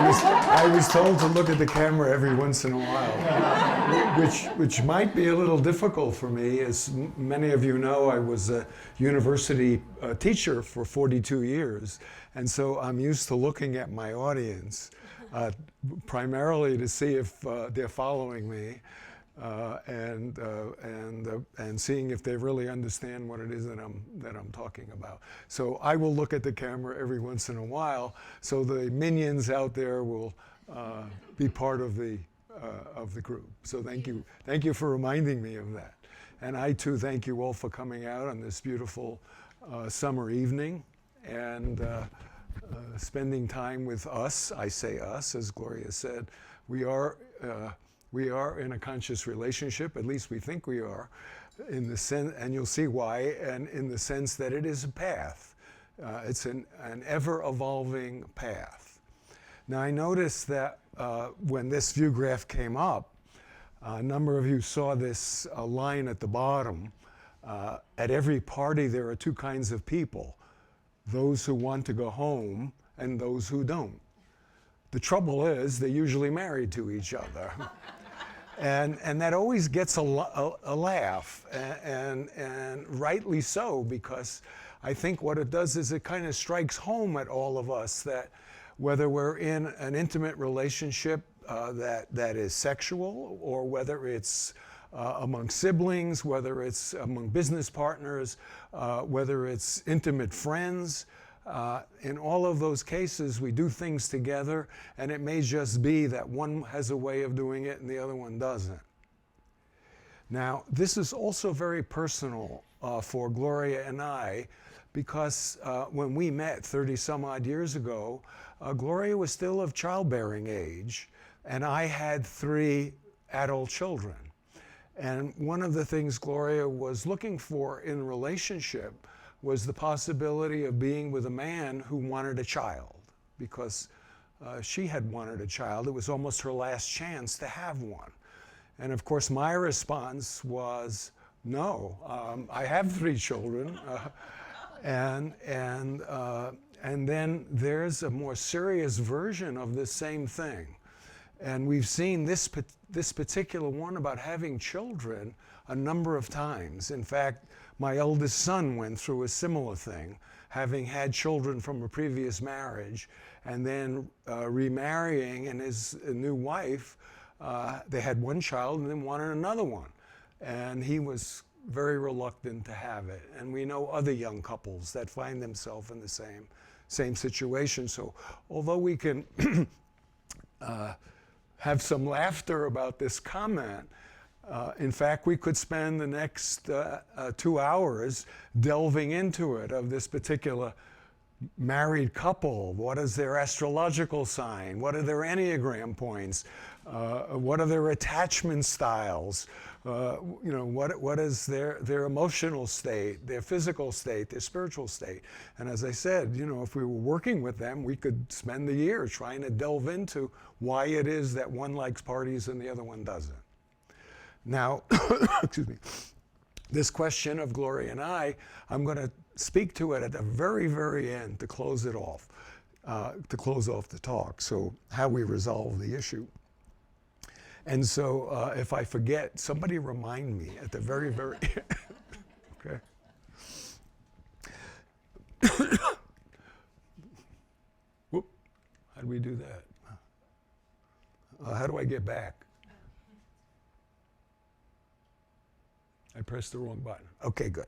I was told to look at the camera every once in a while, which might be a little difficult for me. As many of you know, I was a university teacher for 42 years, and so I'm used to looking at my audience, primarily to see if they're following me. And seeing if they really understand what it is that I'm talking about. So I will look at the camera every once in a while, so the minions out there will be part of the group. So thank you for reminding me of that. And I too thank you all for coming out on this beautiful summer evening and spending time with us. I say us, as Gloria said. We are in a conscious relationship, at least we think we are, in the sense, and you'll see why, and in the sense that it is a path. It's an ever-evolving path. Now, I noticed that when this view graph came up, a number of you saw this line at the bottom. At every party, there are two kinds of people, those who want to go home and those who don't. The trouble is, they're usually married to each other. And that always gets a laugh, and rightly so, because I think what it does is it kind of strikes home at all of us that whether we're in an intimate relationship that is sexual, or whether it's among siblings, whether it's among business partners, whether it's intimate friends, in all of those cases, we do things together, and it may just be that one has a way of doing it and the other one doesn't. Now, this is also very personal for Gloria and I, because when we met 30 some odd years ago, Gloria was still of childbearing age, and I had 3 adult children. And one of the things Gloria was looking for in a relationship was the possibility of being with a man who wanted a child, because she had wanted a child. It was almost her last chance to have one. And of course, my response was, no, I have 3 children. And then there's a more serious version of this same thing. And we've seen this particular one about having children a number of times. In fact, my eldest son went through a similar thing, having had children from a previous marriage, and then remarrying, and his new wife, they had 1 child and then wanted another one. And he was very reluctant to have it. And we know other young couples that find themselves in the same situation. So although we can have some laughter about this comment, in fact, we could spend the next 2 hours delving into it, of this particular married couple. What is their astrological sign? What are their Enneagram points? What are their attachment styles? What is their emotional state, their physical state, their spiritual state? And as I said, if we were working with them, we could spend the year trying to delve into why it is that one likes parties and the other one doesn't. Now, excuse me, this question of Gloria and I'm going to speak to it at the very, very end to close it off, to close off the talk, so how we resolve the issue. And so if I forget, somebody remind me at the very, very end. Okay. Whoop. How do we do that? How do I get back? I pressed the wrong button. Okay, good.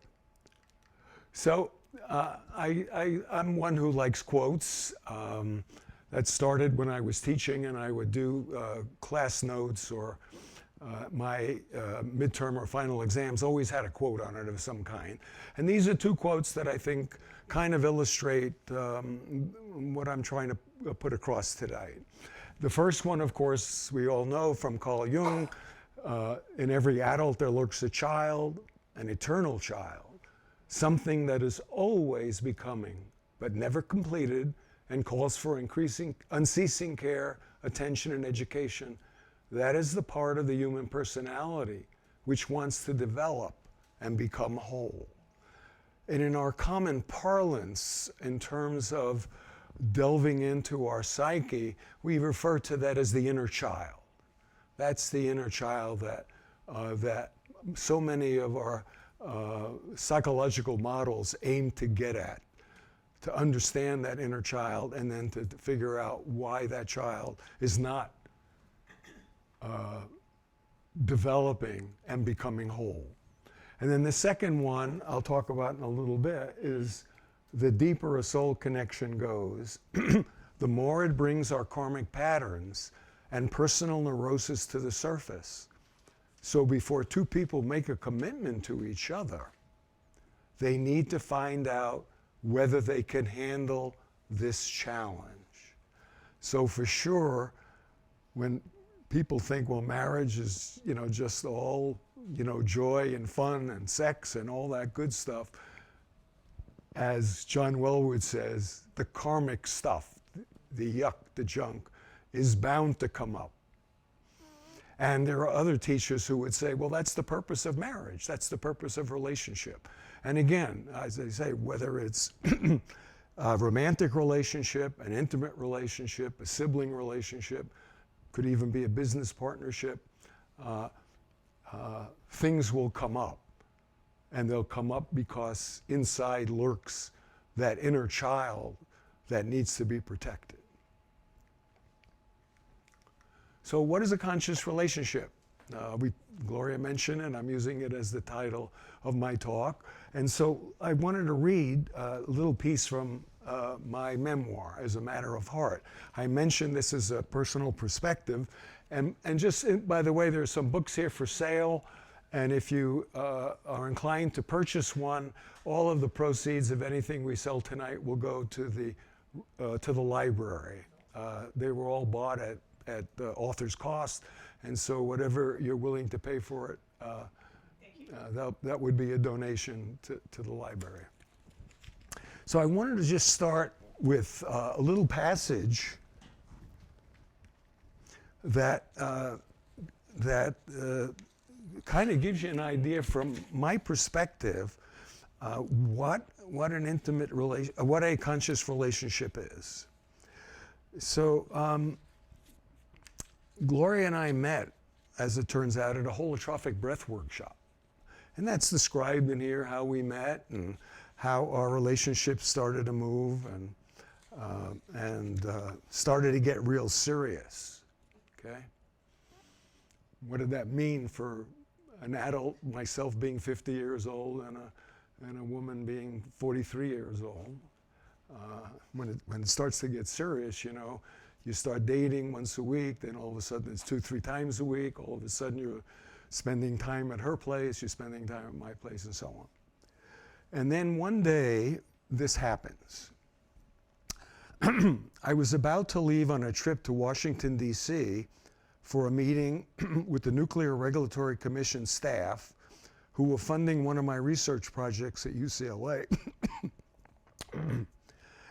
So I'm one who likes quotes. That started when I was teaching, and I would do class notes, or my midterm or final exams always had a quote on it of some kind. And these are 2 quotes that I think kind of illustrate what I'm trying to put across today. The first one, of course, we all know from Carl Jung. In every adult there lurks a child, an eternal child, something that is always becoming, but never completed, and calls for unceasing care, attention, and education. That is the part of the human personality which wants to develop and become whole. And in our common parlance, in terms of delving into our psyche, we refer to that as the inner child. That's the inner child that so many of our psychological models aim to get at, to understand that inner child and then to figure out why that child is not developing and becoming whole. And then the second one I'll talk about in a little bit is the deeper a soul connection goes, the more it brings our karmic patterns and personal neurosis to the surface. So before two people make a commitment to each other, they need to find out whether they can handle this challenge. So for sure, when people think, well, marriage is, just all, joy and fun and sex and all that good stuff, as John Wellwood says, the karmic stuff, the yuck, the junk, is bound to come up. And there are other teachers who would say, well, that's the purpose of marriage. That's the purpose of relationship. And again, as I say, whether it's a romantic relationship, an intimate relationship, a sibling relationship, could even be a business partnership, things will come up. And they'll come up because inside lurks that inner child that needs to be protected. So what is a conscious relationship? Gloria mentioned, and I'm using it as the title of my talk. And so I wanted to read a little piece from my memoir, As a Matter of Heart. I mentioned this as a personal perspective. And just, by the way, there's some books here for sale. And if you are inclined to purchase one, all of the proceeds of anything we sell tonight will go to the library. They were all bought at the author's cost, and so whatever you're willing to pay for it, that would be a donation to the library. So I wanted to just start with a little passage that kind of gives you an idea from my perspective what an intimate what a conscious relationship is. So Gloria and I met, as it turns out, at a holotropic breath workshop. And that's described in here, how we met and how our relationship started to move and started to get real serious, okay? What did that mean for an adult, myself being 50 years old and a woman being 43 years old? When it starts to get serious, you start dating once a week, then all of a sudden it's 2-3 times a week. All of a sudden you're spending time at her place, you're spending time at my place, and so on. And then one day, this happens. I was about to leave on a trip to Washington, D.C. for a meeting with the Nuclear Regulatory Commission staff who were funding one of my research projects at UCLA.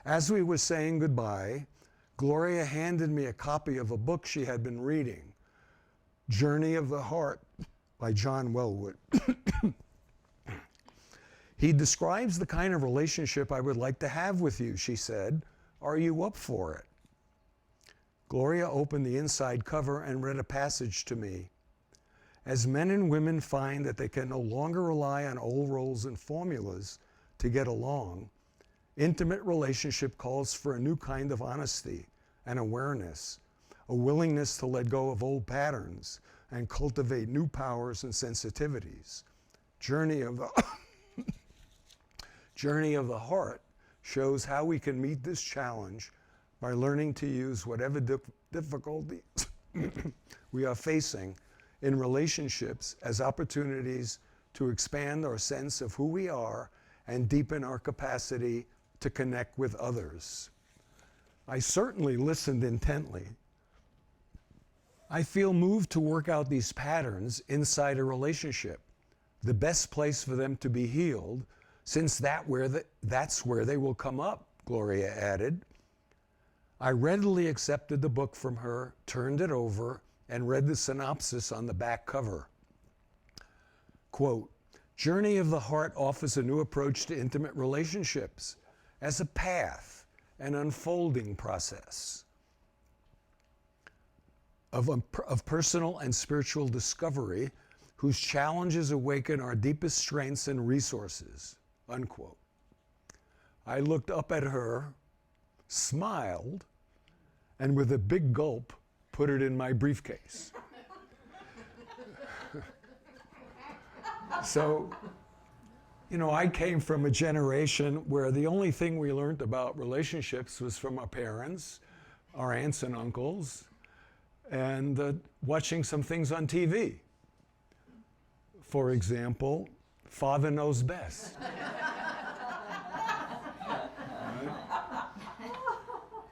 As we were saying goodbye, Gloria handed me a copy of a book she had been reading, Journey of the Heart by John Wellwood. He describes the kind of relationship I would like to have with you, she said. Are you up for it? Gloria opened the inside cover and read a passage to me. As men and women find that they can no longer rely on old roles and formulas to get along, intimate relationship calls for a new kind of honesty and awareness, a willingness to let go of old patterns and cultivate new powers and sensitivities. Journey of the Heart shows how we can meet this challenge by learning to use whatever difficulties we are facing in relationships as opportunities to expand our sense of who we are and deepen our capacity to connect with others. I certainly listened intently. I feel moved to work out these patterns inside a relationship, the best place for them to be healed, since that's where they will come up, Gloria added. I readily accepted the book from her, turned it over, and read the synopsis on the back cover. Quote, Journey of the Heart offers a new approach to intimate relationships as a path and unfolding process of personal and spiritual discovery whose challenges awaken our deepest strengths and resources, unquote. I looked up at her, smiled, and with a big gulp, put it in my briefcase. So, you know, I came from a generation where the only thing we learned about relationships was from our parents, our aunts and uncles, and watching some things on TV. For example, Father Knows Best.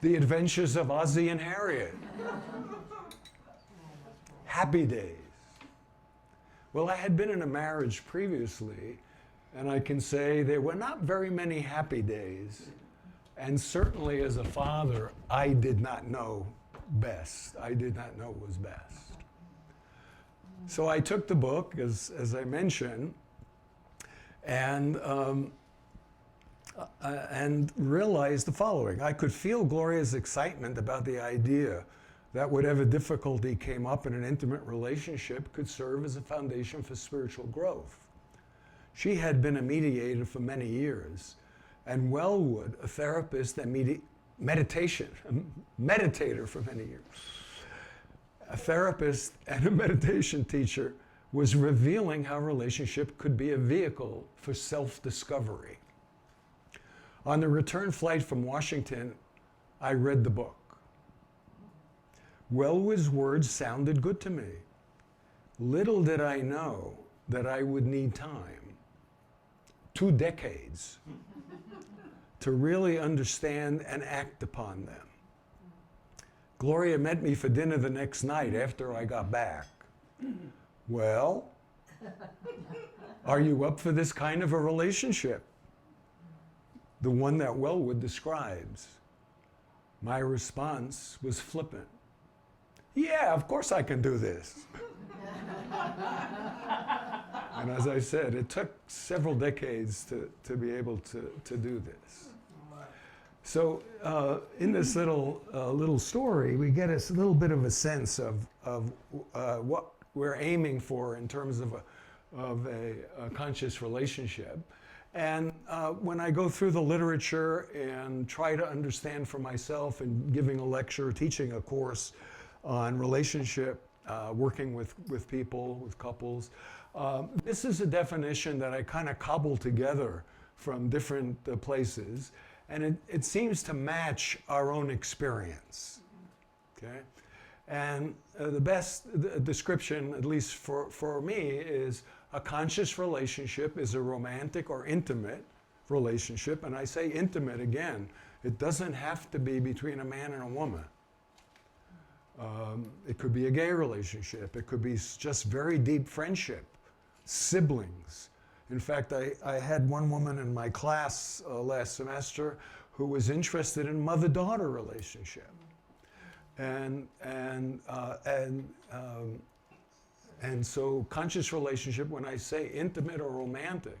The Adventures of Ozzie and Harriet. Happy Days. Well, I had been in a marriage previously, and I can say there were not very many happy days. And certainly as a father, I did not know best. I did not know what was best. So I took the book, as I mentioned, and realized the following. I could feel Gloria's excitement about the idea that whatever difficulty came up in an intimate relationship could serve as a foundation for spiritual growth. She had been a mediator for many years, and Wellwood, a therapist and meditator for many years, a therapist and a meditation teacher, was revealing how relationship could be a vehicle for self-discovery. On the return flight from Washington, I read the book. Wellwood's words sounded good to me. Little did I know that I would need time, 2 decades, to really understand and act upon them. Gloria met me for dinner the next night after I got back. Well, are you up for this kind of a relationship? The one that Wellwood describes. My response was flippant. Yeah, of course I can do this. And as I said, it took several decades to be able to do this. So in this little story, we get a little bit of a sense of what we're aiming for in terms of a conscious relationship. And when I go through the literature and try to understand for myself and giving a lecture, teaching a course on relationship, working with people, with couples, this is a definition that I kind of cobbled together from different places, and it seems to match our own experience, okay? And the best description, at least for me, is a conscious relationship is a romantic or intimate relationship. And I say intimate again. It doesn't have to be between a man and a woman. It could be a gay relationship. It could be just very deep friendship, siblings. In fact, I had one woman in my class last semester who was interested in mother-daughter relationship. And so conscious relationship, when I say intimate or romantic,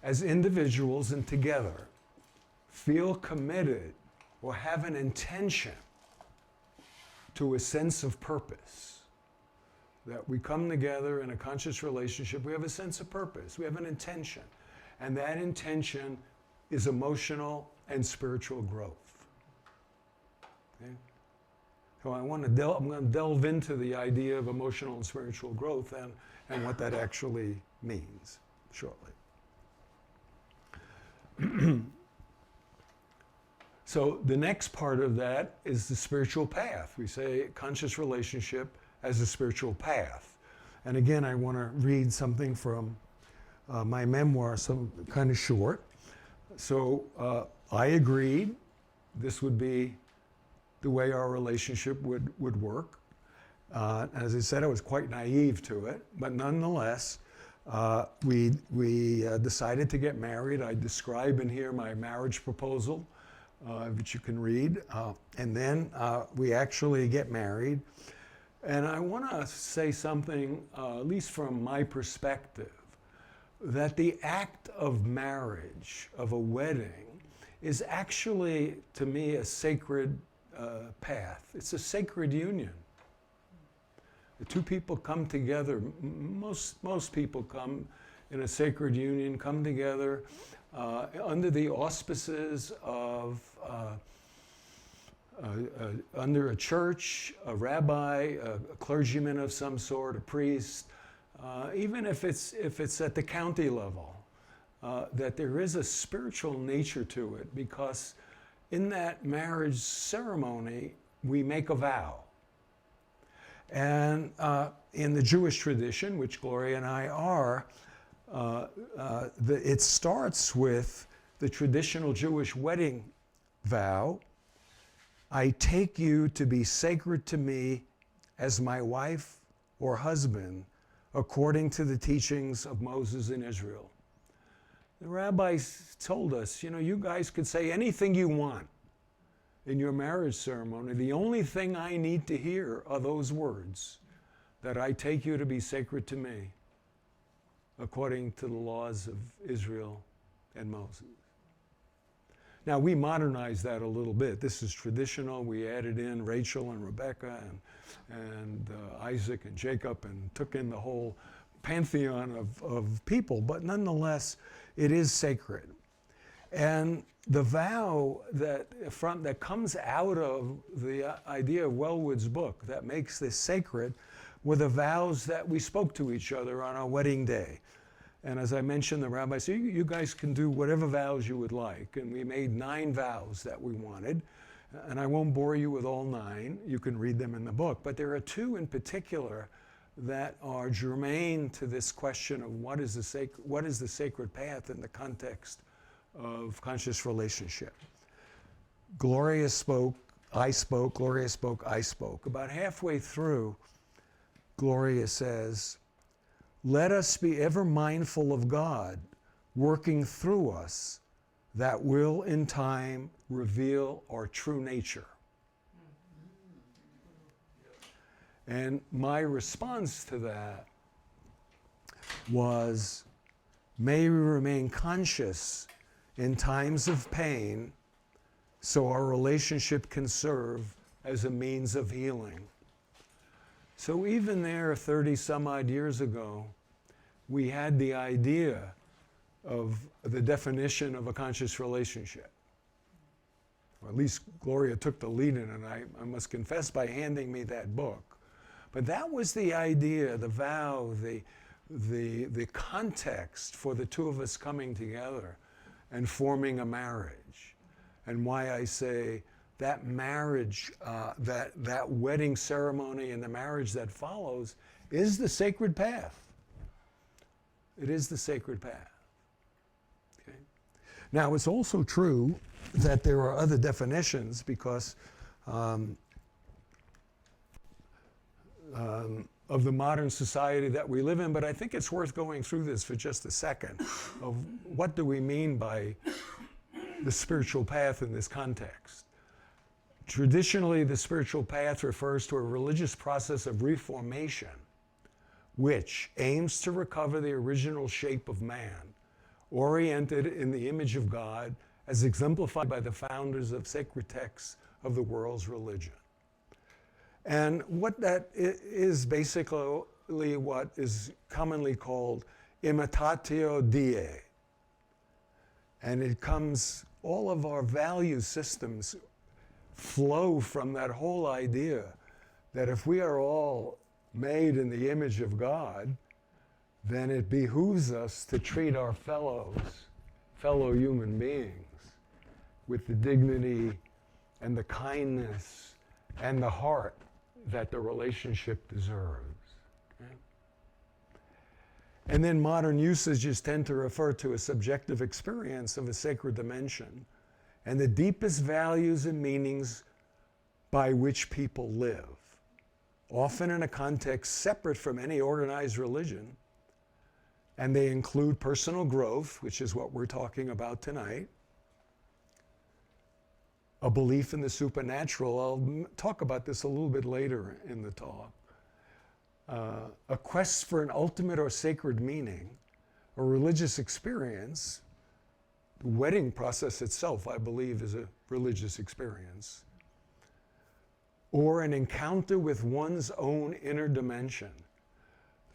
as individuals and together, feel committed or have an intention to a sense of purpose. That we come together in a conscious relationship, we have a sense of purpose, we have an intention. And that intention is emotional and spiritual growth. Okay? So I'm going to delve into the idea of emotional and spiritual growth and what that actually means shortly. So the next part of that is the spiritual path. We say conscious relationship as a spiritual path. And again, I want to read something from my memoir, some kind of short. So I agreed this would be the way our relationship would work. As I said, I was quite naive to it, but nonetheless, we decided to get married. I describe in here my marriage proposal, which you can read, and then we actually get married. And I want to say something, at least from my perspective, that the act of marriage, of a wedding, is actually, to me, a sacred path. It's a sacred union. The two people come together. Most people come in a sacred union, come together under the auspices of under a church, a rabbi, a clergyman of some sort, a priest, even if it's at the county level, that there is a spiritual nature to it, because in that marriage ceremony we make a vow. And in the Jewish tradition, which Gloria and I are, it starts with the traditional Jewish wedding vow. I take you to be sacred to me as my wife or husband, according to the teachings of Moses in Israel. The rabbis told us, you guys could say anything you want in your marriage ceremony. The only thing I need to hear are those words, that I take you to be sacred to me, according to the laws of Israel and Moses. Now, we modernized that a little bit. This is traditional. We added in Rachel and Rebecca and Isaac and Jacob, and took in the whole pantheon of people. But nonetheless, it is sacred. And the vow that comes out of the idea of Wellwood's book that makes this sacred were the vows that we spoke to each other on our wedding day. And as I mentioned, the rabbi said, you guys can do whatever vows you would like. And we made 9 vows that we wanted. And I won't bore you with all 9. You can read them in the book. But there are 2 in particular that are germane to this question of what is the sacred path in the context of conscious relationship. Gloria spoke, I spoke, Gloria spoke, I spoke. About halfway through, Gloria says, let us be ever mindful of God working through us, that will in time reveal our true nature. And my response to that was, may we remain conscious in times of pain so our relationship can serve as a means of healing. So even there, 30 some odd years ago, we had the idea of the definition of a conscious relationship. Or at least Gloria took the lead in it, and I must confess, by handing me that book. But that was the idea, the vow, the context for the two of us coming together and forming a marriage. And why I say that marriage, that wedding ceremony and the marriage that follows is the sacred path. It is the sacred path. Okay? Now, it's also true that there are other definitions, because of the modern society that we live in, but I think it's worth going through this for just a second of what do we mean by the spiritual path in this context. Traditionally, the spiritual path refers to a religious process of reformation which aims to recover the original shape of man, oriented in the image of God, as exemplified by the founders of sacred texts of the world's religion. And what that is basically what is commonly called imitatio Dei. And it comes, all of our value systems flow from that whole idea that if we are all made in the image of God, then it behooves us to treat our fellow human beings, with the dignity and the kindness and the heart that the relationship deserves. Okay? And then modern usages tend to refer to a subjective experience of a sacred dimension and the deepest values and meanings by which people live, often in a context separate from any organized religion. And they include personal growth, which is what we're talking about tonight, a belief in the supernatural. I'll talk about this a little bit later in the talk. A quest for an ultimate or sacred meaning, a religious experience, The wedding process itself, I believe, is a religious experience. Or an encounter with one's own inner dimension.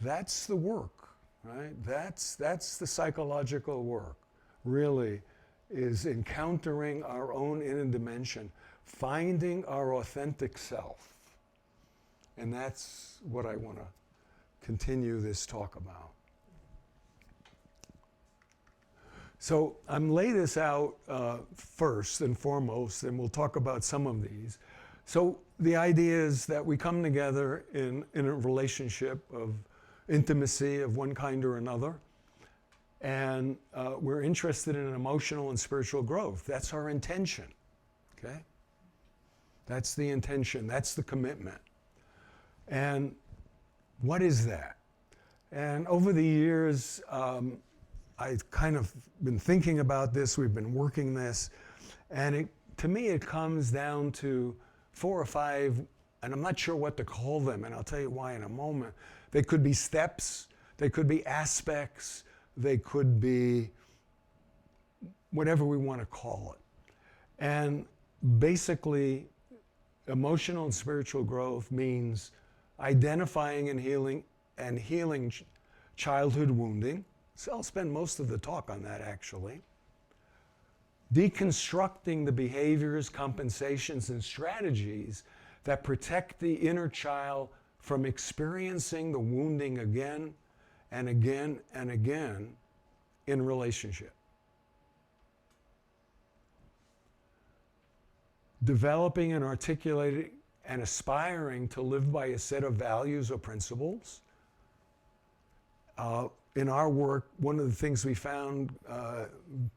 That's the work, right? That's the psychological work, really, is encountering our own inner dimension, finding our authentic self. And that's what I want to continue this talk about. So I'm lay this out first and foremost, and we'll talk about some of these. So the idea is that we come together in a relationship of intimacy of one kind or another, and we're interested in emotional and spiritual growth. That's our intention, okay? That's the intention, that's the commitment. And what is that? And over the years, I've kind of been thinking about this, we've been working this, and to me it comes down to 4 or 5, and I'm not sure what to call them, and I'll tell you why in a moment. They could be steps, they could be aspects, they could be whatever we want to call it. And basically, emotional and spiritual growth means identifying and healing childhood wounding. So I'll spend most of the talk on that, actually. Deconstructing the behaviors, compensations, and strategies that protect the inner child from experiencing the wounding again and again and again in relationship. Developing and articulating and aspiring to live by a set of values or principles. In our work, one of the things we found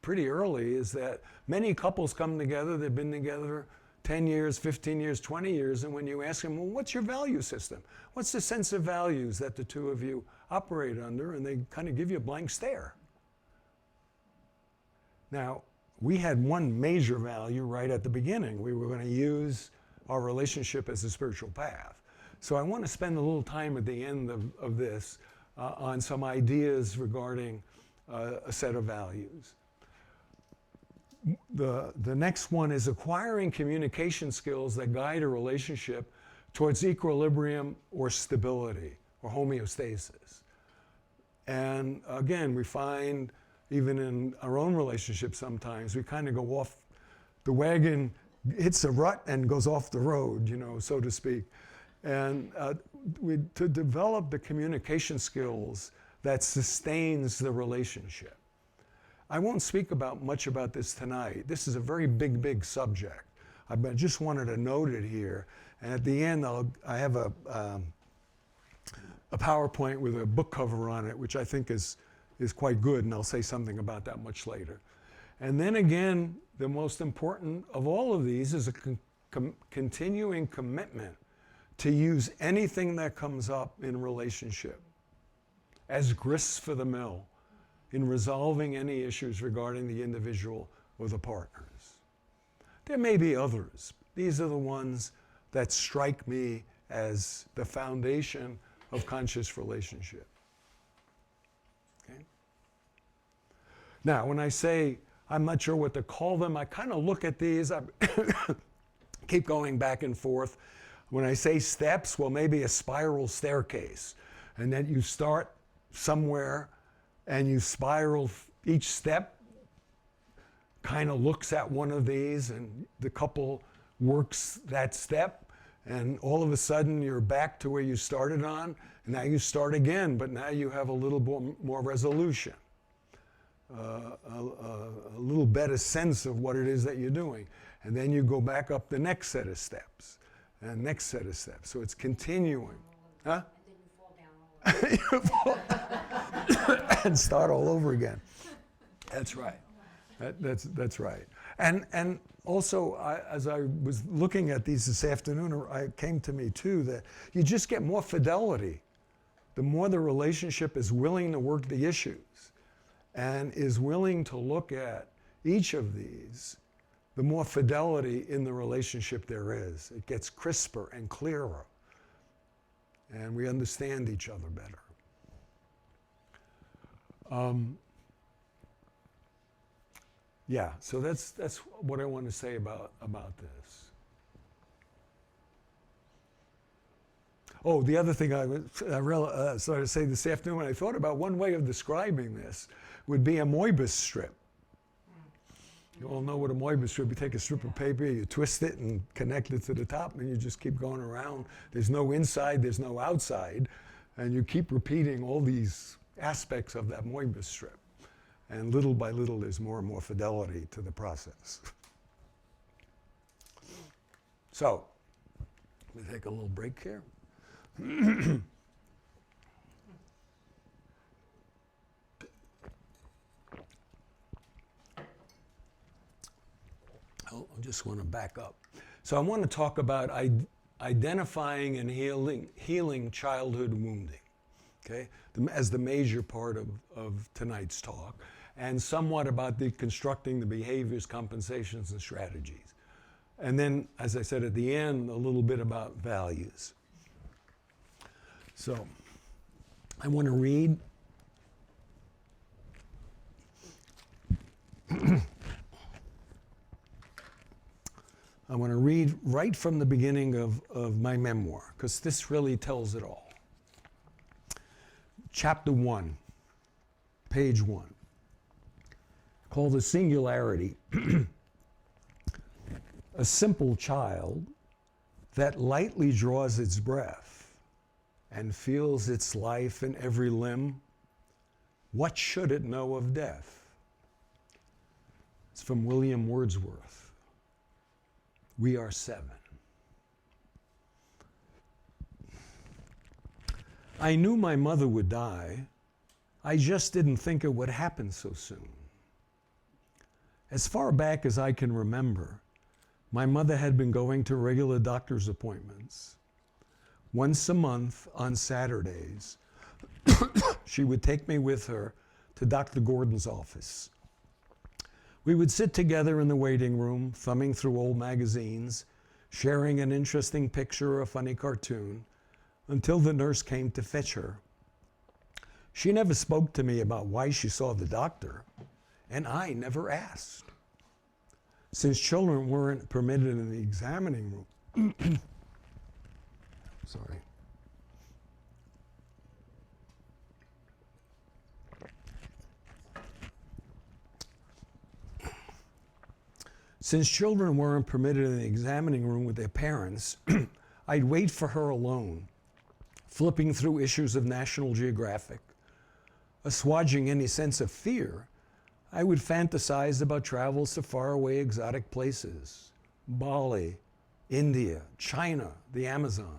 pretty early is that many couples come together, they've been together 10 years, 15 years, 20 years, and when you ask them, well, what's your value system? What's the sense of values that the two of you operate under? And they kind of give you a blank stare. Now, we had one major value right at the beginning. We were going to use our relationship as a spiritual path. So I want to spend a little time at the end of this on some ideas regarding a set of values. The next one is acquiring communication skills that guide a relationship towards equilibrium or stability or homeostasis. And again, we find even in our own relationships sometimes, we kind of go off, the wagon hits a rut and goes off the road, you know, so to speak. And to develop the communication skills that sustains the relationship. I won't speak much about this tonight. This is a very big subject. I just wanted to note it here. And at the end, I have a PowerPoint with a book cover on it, which I think is quite good, and I'll say something about that much later. And then again, the most important of all of these is a continuing commitment to use anything that comes up in relationship as grist for the mill in resolving any issues regarding the individual or the partners. There may be others. These are the ones that strike me as the foundation of conscious relationship. Okay? Now, when I say I'm not sure what to call them, I kind of look at these, I keep going back and forth. When I say steps, well, maybe a spiral staircase. And then you start somewhere and you spiral. Each step kind of looks at one of these, and the couple works that step. And all of a sudden, you're back to where you started on. And now you start again, but now you have a little more resolution, a little better sense of what it is that you're doing. And then you go back up the next set of steps. And next set of steps. So it's continuing. Huh? And then you fall down all over. And start all over again. That's right. That's right. And also, as I was looking at these this afternoon, it came to me too that you just get more fidelity. The more the relationship is willing to work the issues and is willing to look at each of these, the more fidelity in the relationship there is. It gets crisper and clearer. And we understand each other better. Yeah, so that's what I want to say about this. Oh, the other thing I started to say this afternoon when I thought about one way of describing this would be a Moebius strip. You all know what a Moebius strip, you take a strip of paper, you twist it and connect it to the top, and you just keep going around. There's no inside, there's no outside, and you keep repeating all these aspects of that Moebius strip. And little by little, there's more and more fidelity to the process. So, let me take a little break here. I just want to back up. So I want to talk about identifying and healing childhood wounding, okay, as the major part of tonight's talk, and somewhat about deconstructing the behaviors, compensations, and strategies. And then, as I said at the end, a little bit about values. So I want to read right from the beginning of my memoir, because this really tells it all. Chapter 1, page 1, called The Singularity. A simple child that lightly draws its breath and feels its life in every limb, what should it know of death? It's from William Wordsworth. We are 7. I knew my mother would die. I just didn't think it would happen so soon. As far back as I can remember, my mother had been going to regular doctor's appointments. Once a month on Saturdays, she would take me with her to Dr. Gordon's office. We would sit together in the waiting room, thumbing through old magazines, sharing an interesting picture or a funny cartoon, until the nurse came to fetch her. She never spoke to me about why she saw the doctor, and I never asked. Since children weren't permitted in the examining room, sorry. Since children weren't permitted in the examining room with their parents, I'd wait for her alone, flipping through issues of National Geographic. Assuaging any sense of fear, I would fantasize about travels to faraway exotic places, Bali, India, China, the Amazon.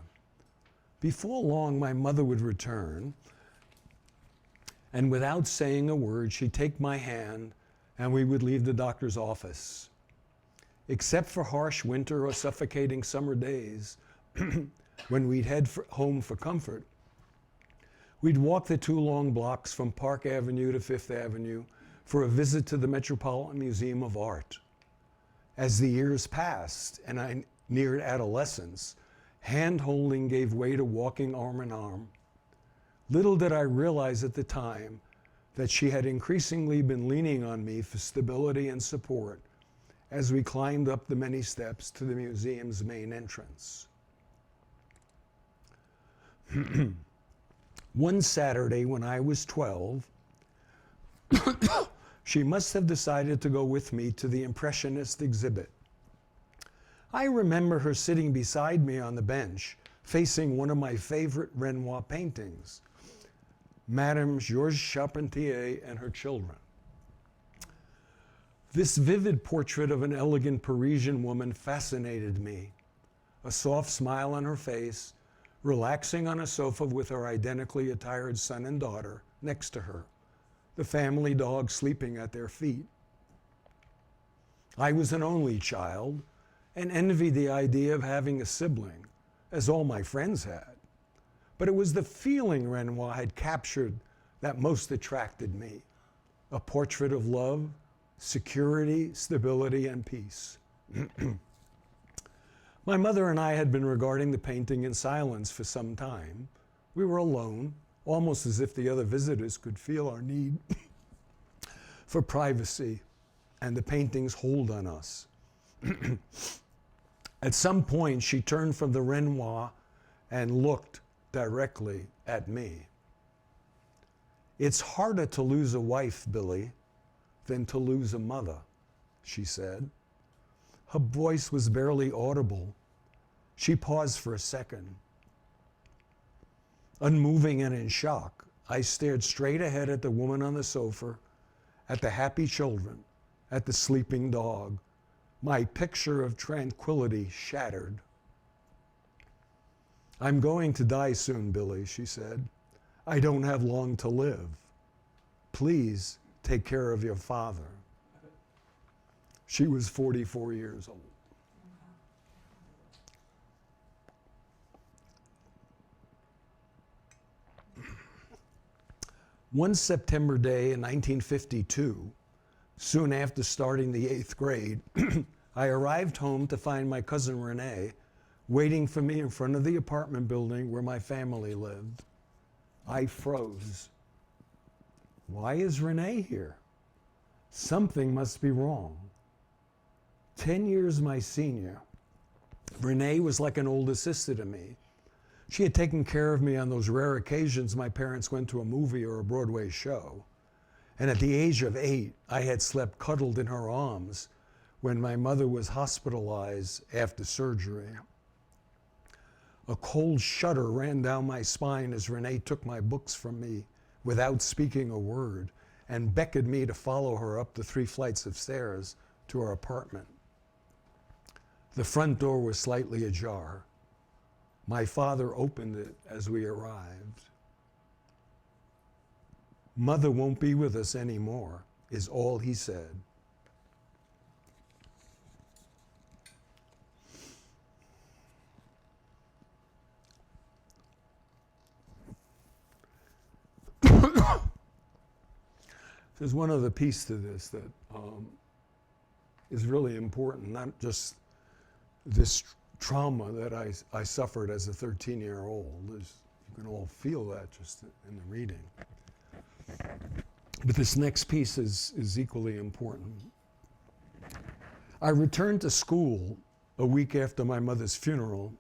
Before long, my mother would return, and without saying a word, she'd take my hand, and we would leave the doctor's office. Except for harsh winter or suffocating summer days, when we'd head home for comfort, we'd walk the 2 long blocks from Park Avenue to Fifth Avenue for a visit to the Metropolitan Museum of Art. As the years passed and I neared adolescence, hand-holding gave way to walking arm in arm. Little did I realize at the time that she had increasingly been leaning on me for stability and support as we climbed up the many steps to the museum's main entrance. One Saturday when I was 12, she must have decided to go with me to the Impressionist exhibit. I remember her sitting beside me on the bench, facing one of my favorite Renoir paintings, Madame Georges Charpentier and her children. This vivid portrait of an elegant Parisian woman fascinated me. A soft smile on her face, relaxing on a sofa with her identically attired son and daughter next to her, the family dog sleeping at their feet. I was an only child and envied the idea of having a sibling, as all my friends had. But it was the feeling Renoir had captured that most attracted me, a portrait of love, security, stability, and peace. My mother and I had been regarding the painting in silence for some time. We were alone, almost as if the other visitors could feel our need for privacy and the paintings hold on us. At some point, she turned from the Renoir and looked directly at me. "It's harder to lose a wife, Billy, than to lose a mother," she said. Her voice was barely audible. She paused for a second. Unmoving and in shock, I stared straight ahead at the woman on the sofa, at the happy children, at the sleeping dog. My picture of tranquility shattered. "I'm going to die soon, Billy," she said. "I don't have long to live. Please take care of your father." She was 44 years old. One September day in 1952, soon after starting the 8th grade, I arrived home to find my cousin Renee waiting for me in front of the apartment building where my family lived. I froze. Why is Renee here? Something must be wrong. 10 years my senior, Renee was like an older sister to me. She had taken care of me on those rare occasions my parents went to a movie or a Broadway show. And at the age of 8, I had slept cuddled in her arms when my mother was hospitalized after surgery. A cold shudder ran down my spine as Renee took my books from me without speaking a word and beckoned me to follow her up the 3 flights of stairs to our apartment. The front door was slightly ajar. My father opened it as we arrived. "Mother won't be with us anymore," is all he said. There's one other piece to this that is really important, not just this trauma that I suffered as a 13-year-old. You can all feel that just in the reading. But this next piece is equally important. I returned to school a week after my mother's funeral.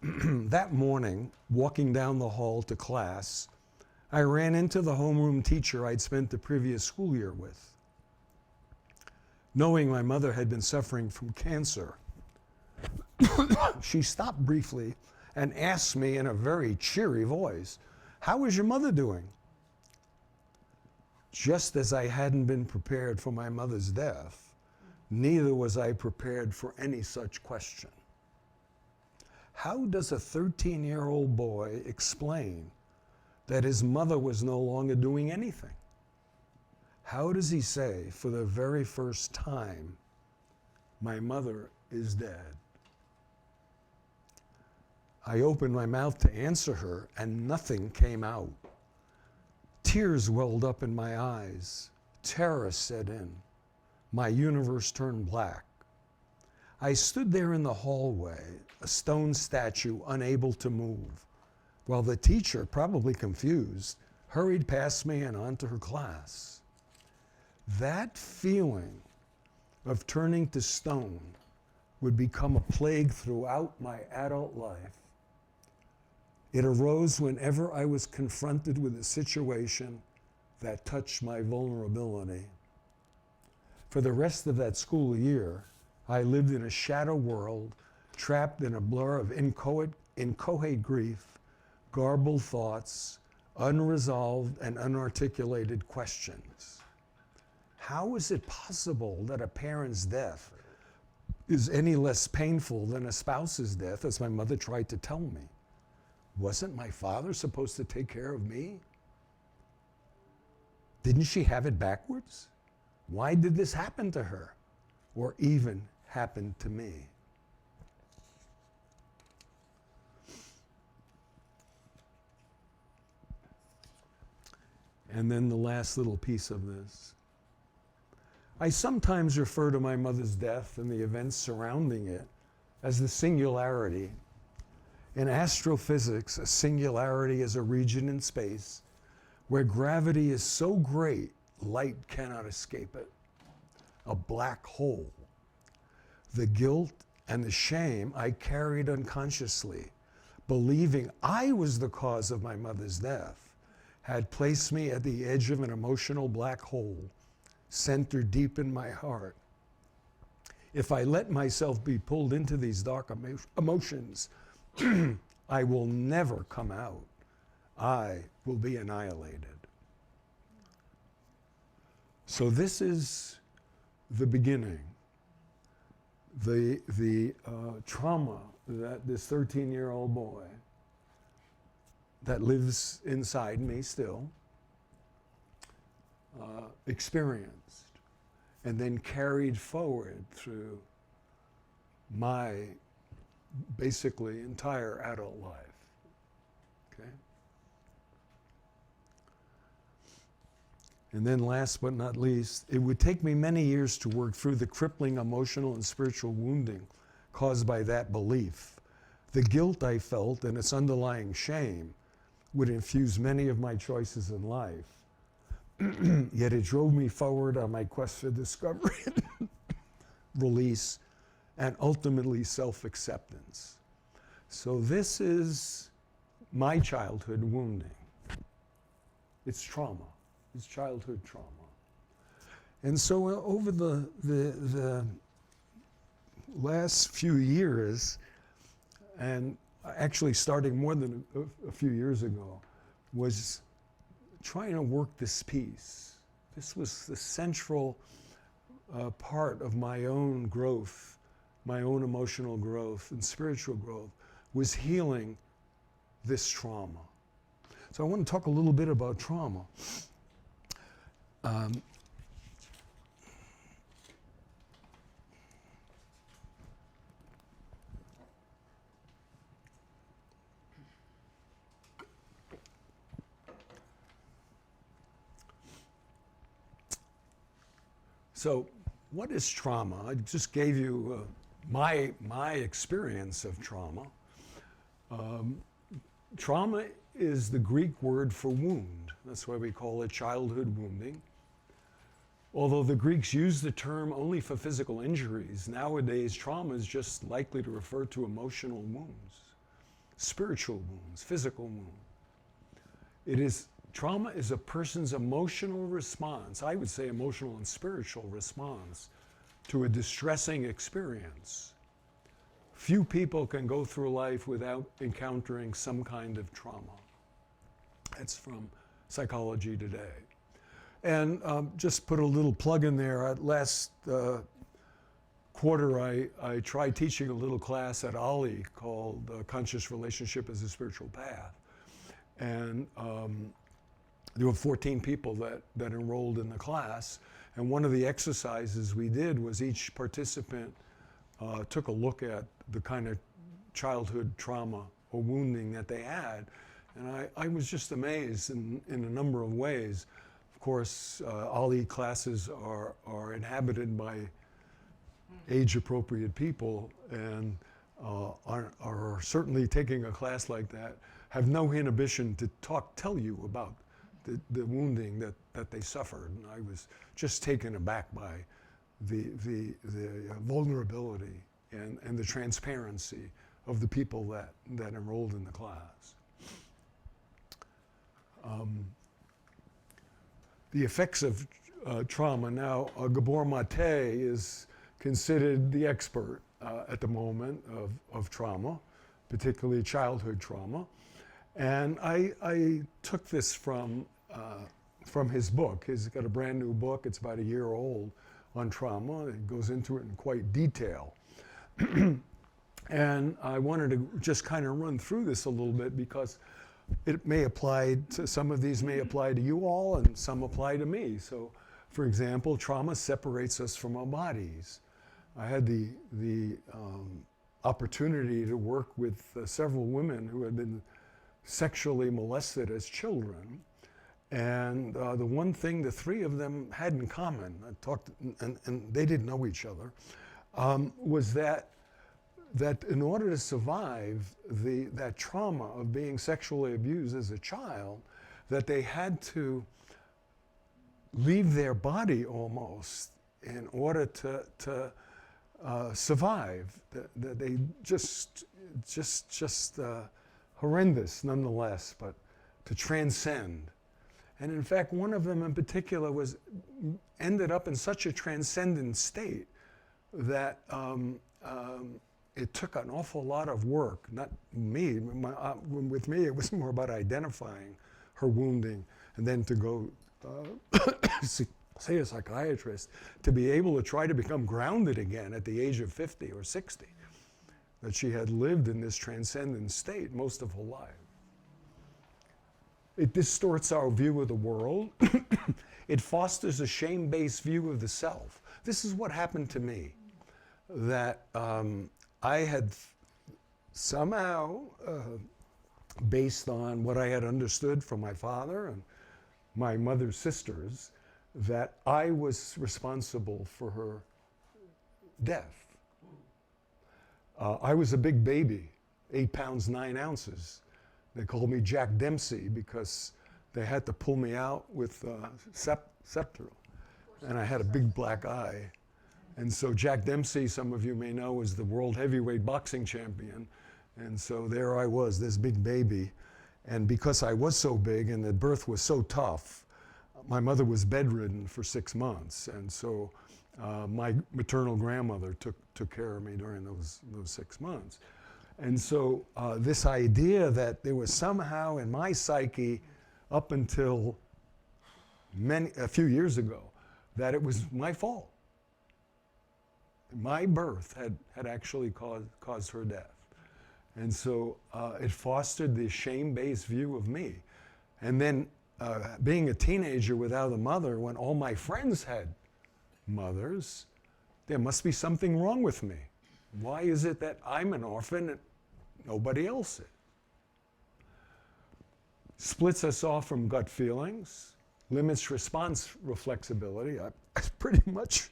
That morning, walking down the hall to class, I ran into the homeroom teacher I'd spent the previous school year with. Knowing my mother had been suffering from cancer, she stopped briefly and asked me in a very cheery voice, "How is your mother doing?" Just as I hadn't been prepared for my mother's death, neither was I prepared for any such question. How does a 13-year-old boy explain that his mother was no longer doing anything? How does he say, for the very first time, "My mother is dead"? I opened my mouth to answer her, and nothing came out. Tears welled up in my eyes. Terror set in. My universe turned black. I stood there in the hallway, a stone statue unable to move, while the teacher, probably confused, hurried past me and on to her class. That feeling of turning to stone would become a plague throughout my adult life. It arose whenever I was confronted with a situation that touched my vulnerability. For the rest of that school year, I lived in a shadow world, trapped in a blur of inchoate grief, garbled thoughts, unresolved and unarticulated questions. How is it possible that a parent's death is any less painful than a spouse's death, as my mother tried to tell me? Wasn't my father supposed to take care of me? Didn't she have it backwards? Why did this happen to her, or even happen to me? And then the last little piece of this. I sometimes refer to my mother's death and the events surrounding it as the singularity. In astrophysics, a singularity is a region in space where gravity is so great, light cannot escape it. a black hole. The guilt and the shame I carried unconsciously, believing I was the cause of my mother's death, had placed me at the edge of an emotional black hole, centered deep in my heart. If I let myself be pulled into these dark emotions, I will never come out. I will be annihilated. So this is the beginning. The trauma that this 13-year-old boy that lives inside me still experienced and then carried forward through my basically entire adult life. Okay? And then last but not least, it would take me many years to work through the crippling emotional and spiritual wounding caused by that belief. The guilt I felt and its underlying shame would infuse many of my choices in life. Yet it drove me forward on my quest for discovery, release, and ultimately self-acceptance. So this is my childhood wounding. It's trauma. It's childhood trauma. And so over the last few years, and actually starting more than a few years ago, was trying to work this piece. This was the central part of my own growth, my own emotional growth and spiritual growth, was healing this trauma. So I want to talk a little bit about trauma. So what is trauma? I just gave you my experience of trauma. Trauma is the Greek word for wound. That's why we call it childhood wounding. Although the Greeks used the term only for physical injuries, nowadays trauma is just likely to refer to emotional wounds, spiritual wounds, physical wounds. Trauma is a person's emotional response, I would say emotional and spiritual response, to a distressing experience. Few people can go through life without encountering some kind of trauma. That's from Psychology Today. And just put a little plug in there. Last quarter, I tried teaching a little class at Ollie called Conscious Relationship as a Spiritual Path. And there were 14 people that enrolled in the class. And one of the exercises we did was each participant took a look at the kind of childhood trauma or wounding that they had. And I was just amazed in a number of ways. Of course, Ollie classes are inhabited by age-appropriate people, and are certainly taking a class like that, have no inhibition to tell you about the wounding that they suffered. And I was just taken aback by the vulnerability and the transparency of the people that enrolled in the class. The effects of trauma. Now, Gabor Mate is considered the expert at the moment of trauma, particularly childhood trauma. And I took this from his book. He's got a brand new book. It's about a year old on trauma. It goes into it in quite detail. And I wanted to just kind of run through this a little bit because it may apply to, some of these may apply to you all and some apply to me. So, for example, trauma separates us from our bodies. I had the opportunity to work with several women who had been sexually molested as children. And the one thing the three of them had in common, I talked, and they didn't know each other, was that in order to survive that trauma of being sexually abused as a child, that they had to leave their body almost in order to survive. They just horrendous nonetheless, but to transcend. And in fact, one of them in particular ended up in such a transcendent state that it took an awful lot of work. Not me. With me, it was more about identifying her wounding, and then to go see a psychiatrist to be able to try to become grounded again at the age of 50 or 60. That she had lived in this transcendent state most of her life. It distorts our view of the world. It fosters a shame-based view of the self. This is what happened to me. That I had somehow, based on what I had understood from my father and my mother's sisters, that I was responsible for her death. I was a big baby, 8 pounds, 9 ounces. They called me Jack Dempsey because they had to pull me out with scepter. And I had a big black eye. And so Jack Dempsey, some of you may know, was the world heavyweight boxing champion. And so there I was, this big baby. And because I was so big and the birth was so tough, my mother was bedridden for 6 months. And so my maternal grandmother took care of me during those 6 months. And so this idea that there was somehow in my psyche, up until a few years ago, that it was my fault. My birth had actually caused her death. And so it fostered this shame-based view of me. And then being a teenager without a mother, when all my friends had mothers, there must be something wrong with me. Why is it that I'm an orphan and nobody else is? Splits us off from gut feelings, limits response reflexibility. I'm pretty much,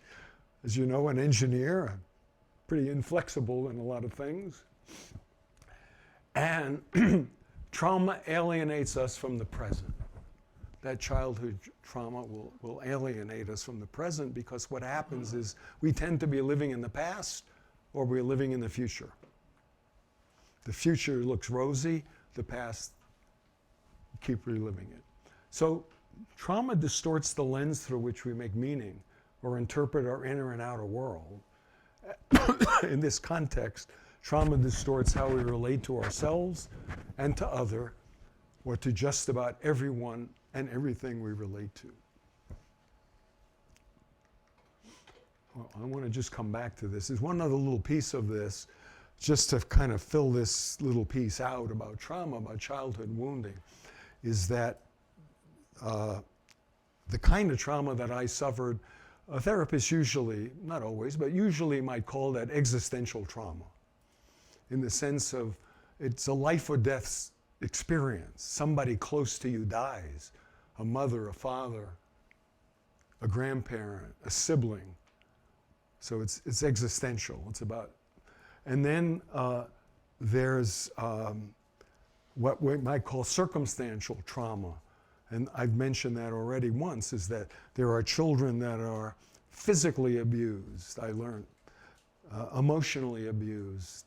as you know, an engineer. I'm pretty inflexible in a lot of things. And trauma alienates us from the present. That childhood trauma will alienate us from the present, because what happens is we tend to be living in the past or we're living in the future. The future looks rosy, the past, keep reliving it. So trauma distorts the lens through which we make meaning or interpret our inner and outer world. In this context, trauma distorts how we relate to ourselves and to other, or to just about everyone and everything we relate to. Well, I want to just come back to this. There's one other little piece of this, just to kind of fill this little piece out about trauma, about childhood wounding, is that the kind of trauma that I suffered, therapists usually, not always, but usually might call that existential trauma, in the sense of it's a life or death experience. Somebody close to you dies, a mother, a father, a grandparent, a sibling. So it's existential. It's about, and then there's what we might call circumstantial trauma. And I've mentioned that already once, is that there are children that are physically abused, I learned, emotionally abused,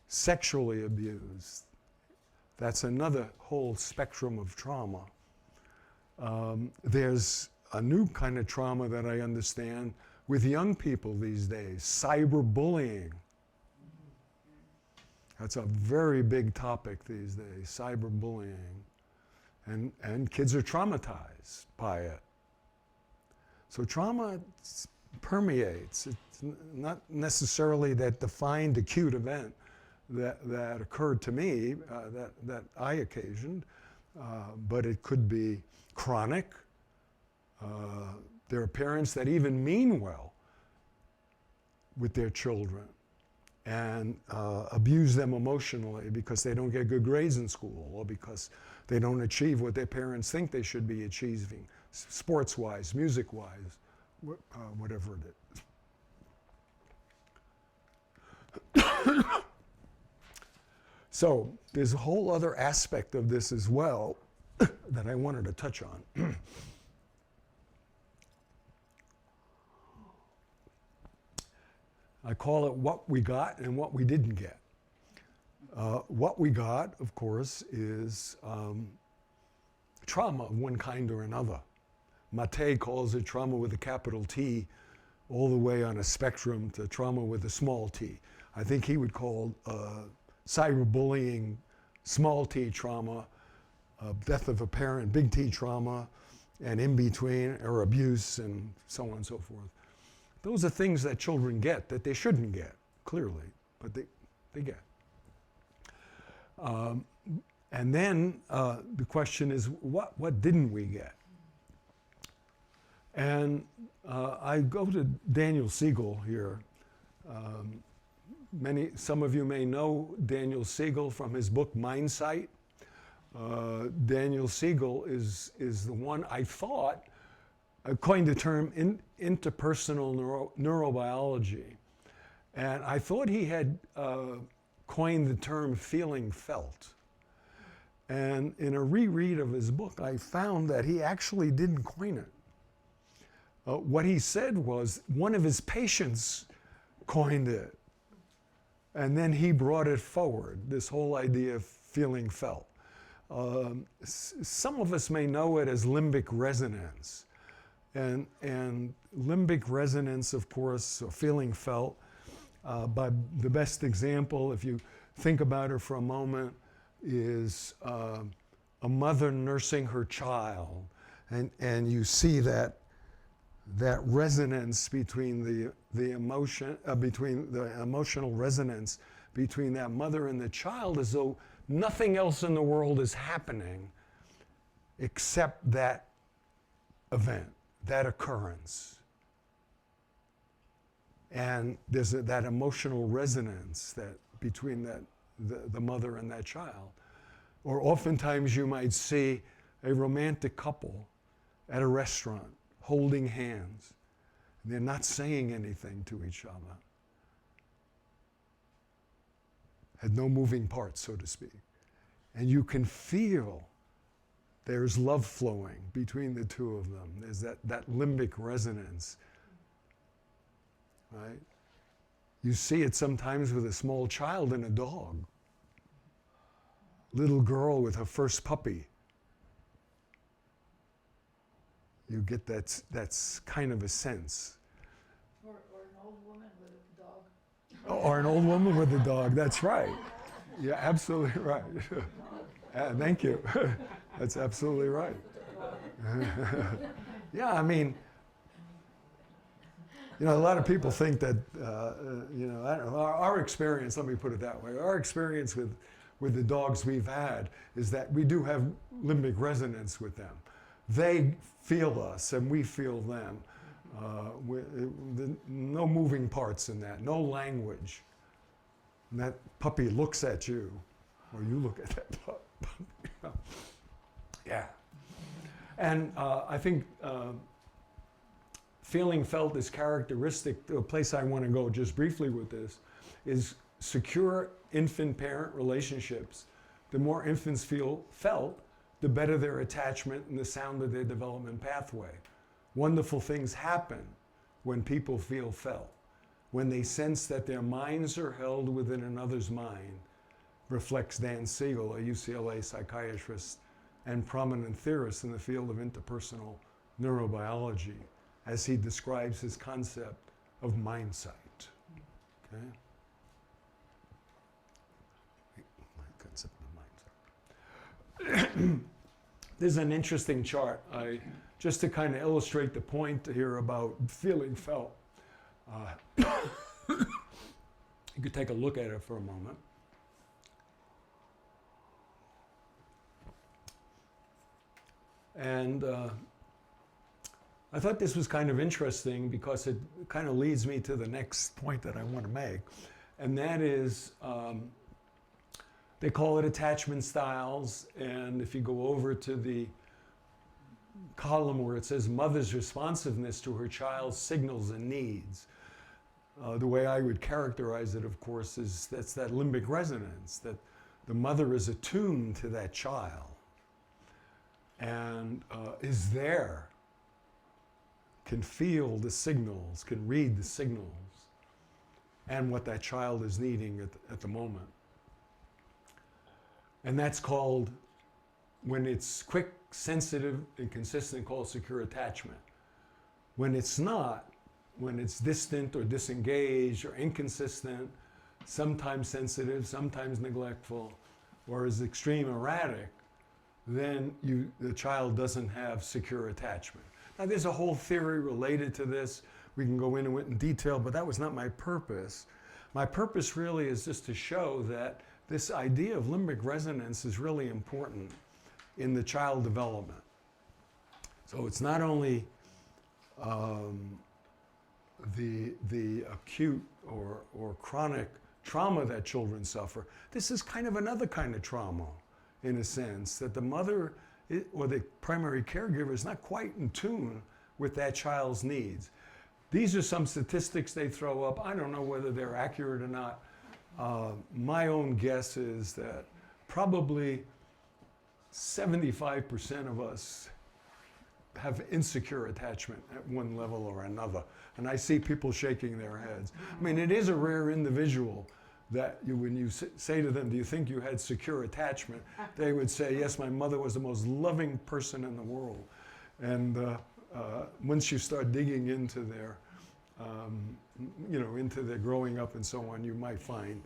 sexually abused. That's another whole spectrum of trauma. There's a new kind of trauma that I understand with young people these days, cyberbullying. That's a very big topic these days, cyberbullying. And kids are traumatized by it. So trauma permeates. It's not necessarily that defined acute event that occurred to me, that I occasioned, but it could be chronic. There are parents that even mean well with their children and abuse them emotionally because they don't get good grades in school, or because they don't achieve what their parents think they should be achieving, sports-wise, music-wise, whatever it is. So there's a whole other aspect of this as well that I wanted to touch on. I call it what we got and what we didn't get. What we got, of course, is trauma of one kind or another. Mate calls it trauma with a capital T, all the way on a spectrum to trauma with a small t. I think he would call cyberbullying small t trauma, death of a parent big T trauma, and in between, or abuse, and so on and so forth. Those are things that children get that they shouldn't get, clearly, but they get. And then the question is, what didn't we get? And I go to Daniel Siegel here. Some of you may know Daniel Siegel from his book Mindsight. Daniel Siegel is the one I thought coined the term interpersonal neurobiology. And I thought he had coined the term feeling felt. And in a reread of his book, I found that he actually didn't coin it. What he said was one of his patients coined it. And then he brought it forward, this whole idea of feeling felt. Some of us may know it as limbic resonance. And limbic resonance, of course, or feeling felt, by the best example, if you think about it for a moment, is a mother nursing her child. And you see that resonance between the emotion, between the emotional resonance between that mother and the child, as though nothing else in the world is happening except that event, that occurrence. And there's that emotional resonance that between the mother and that child. Or oftentimes you might see a romantic couple at a restaurant holding hands. They're not saying anything to each other. Had no moving parts, so to speak. And you can feel there's love flowing between the two of them. There's that limbic resonance, right? You see it sometimes with a small child and a dog. Little girl with her first puppy. You get that's kind of a sense. Or an old woman with a dog. Or an old woman with a dog, that's right. Yeah, absolutely right. Thank you. That's absolutely right. Yeah, I mean, a lot of people think that, I don't know, our experience, let me put it that way, our experience with the dogs we've had is that we do have limbic resonance with them. They feel us and we feel them. No moving parts in that, no language. And that puppy looks at you, or you look at that puppy. Yeah. And I think feeling felt is characteristic. The place I want to go just briefly with this is secure infant-parent relationships. The more infants feel felt, the better their attachment and the sound of their development pathway. Wonderful things happen when people feel felt, when they sense that their minds are held within another's mind, reflects Dan Siegel, a UCLA psychiatrist and prominent theorist in the field of interpersonal neurobiology, as he describes his concept of mindsight. Okay? Concept of mindsight. There's an interesting chart, just to kind of illustrate the point here about feeling felt. You could take a look at it for a moment. And I thought this was kind of interesting because it kind of leads me to the next point that I want to make. And that is, they call it attachment styles. And if you go over to the column where it says mother's responsiveness to her child's signals and needs, the way I would characterize it, of course, is that's that limbic resonance, that the mother is attuned to that child and is there, can feel the signals, can read the signals, and what that child is needing at the moment. And that's called, when it's quick, sensitive, and consistent, called secure attachment. When it's not, when it's distant or disengaged or inconsistent, sometimes sensitive, sometimes neglectful, or is extreme erratic, then the child doesn't have secure attachment. Now there's a whole theory related to this. We can go into it in detail, but that was not my purpose. My purpose really is just to show that this idea of limbic resonance is really important in the child development. So it's not only the acute or chronic trauma that children suffer. This is kind of another kind of trauma, in a sense, that the mother or the primary caregiver is not quite in tune with that child's needs. These are some statistics they throw up. I don't know whether they're accurate or not. My own guess is that probably 75% of us have insecure attachment at one level or another. And I see people shaking their heads. I mean, it is a rare individual that when you say to them, do you think you had secure attachment? They would say, yes, my mother was the most loving person in the world. And once you start digging into their, into their growing up and so on, you might find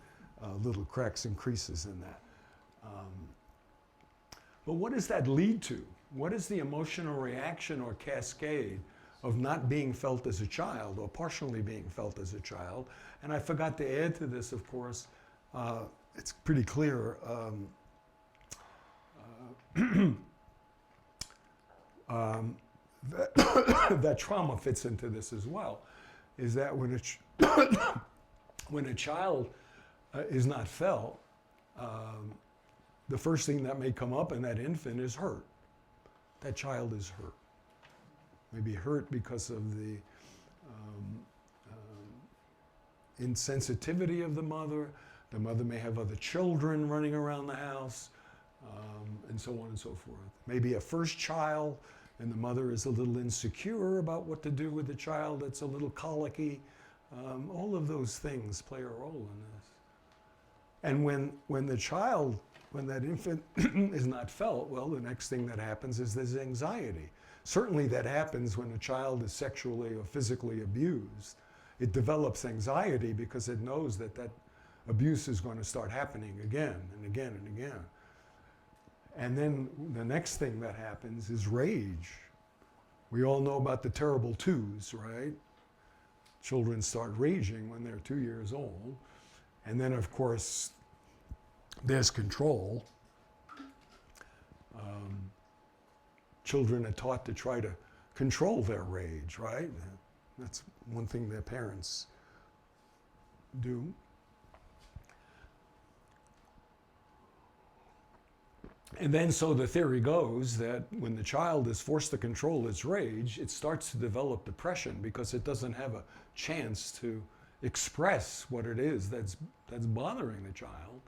little cracks and creases in that. But what does that lead to? What is the emotional reaction or cascade of not being felt as a child or partially being felt as a child? And I forgot to add to this, of course, it's pretty clear that trauma fits into this as well, is that when when a child is not felt, the first thing that may come up in that infant is hurt. That child is hurt. Maybe hurt because of the insensitivity of the mother. The mother may have other children running around the house, and so on and so forth. Maybe a first child, and the mother is a little insecure about what to do with the child that's a little colicky. All of those things play a role in this. And when that infant is not felt, well, the next thing that happens is there's anxiety. Certainly that happens when a child is sexually or physically abused. It develops anxiety because it knows that that abuse is going to start happening again and again and again. And then the next thing that happens is rage. We all know about the terrible twos, right? Children start raging when they're 2 years old. And then, of course, there's control. Children are taught to try to control their rage, right? That's one thing their parents do. And then so the theory goes that when the child is forced to control its rage, it starts to develop depression because it doesn't have a chance to express what it is that's bothering the child.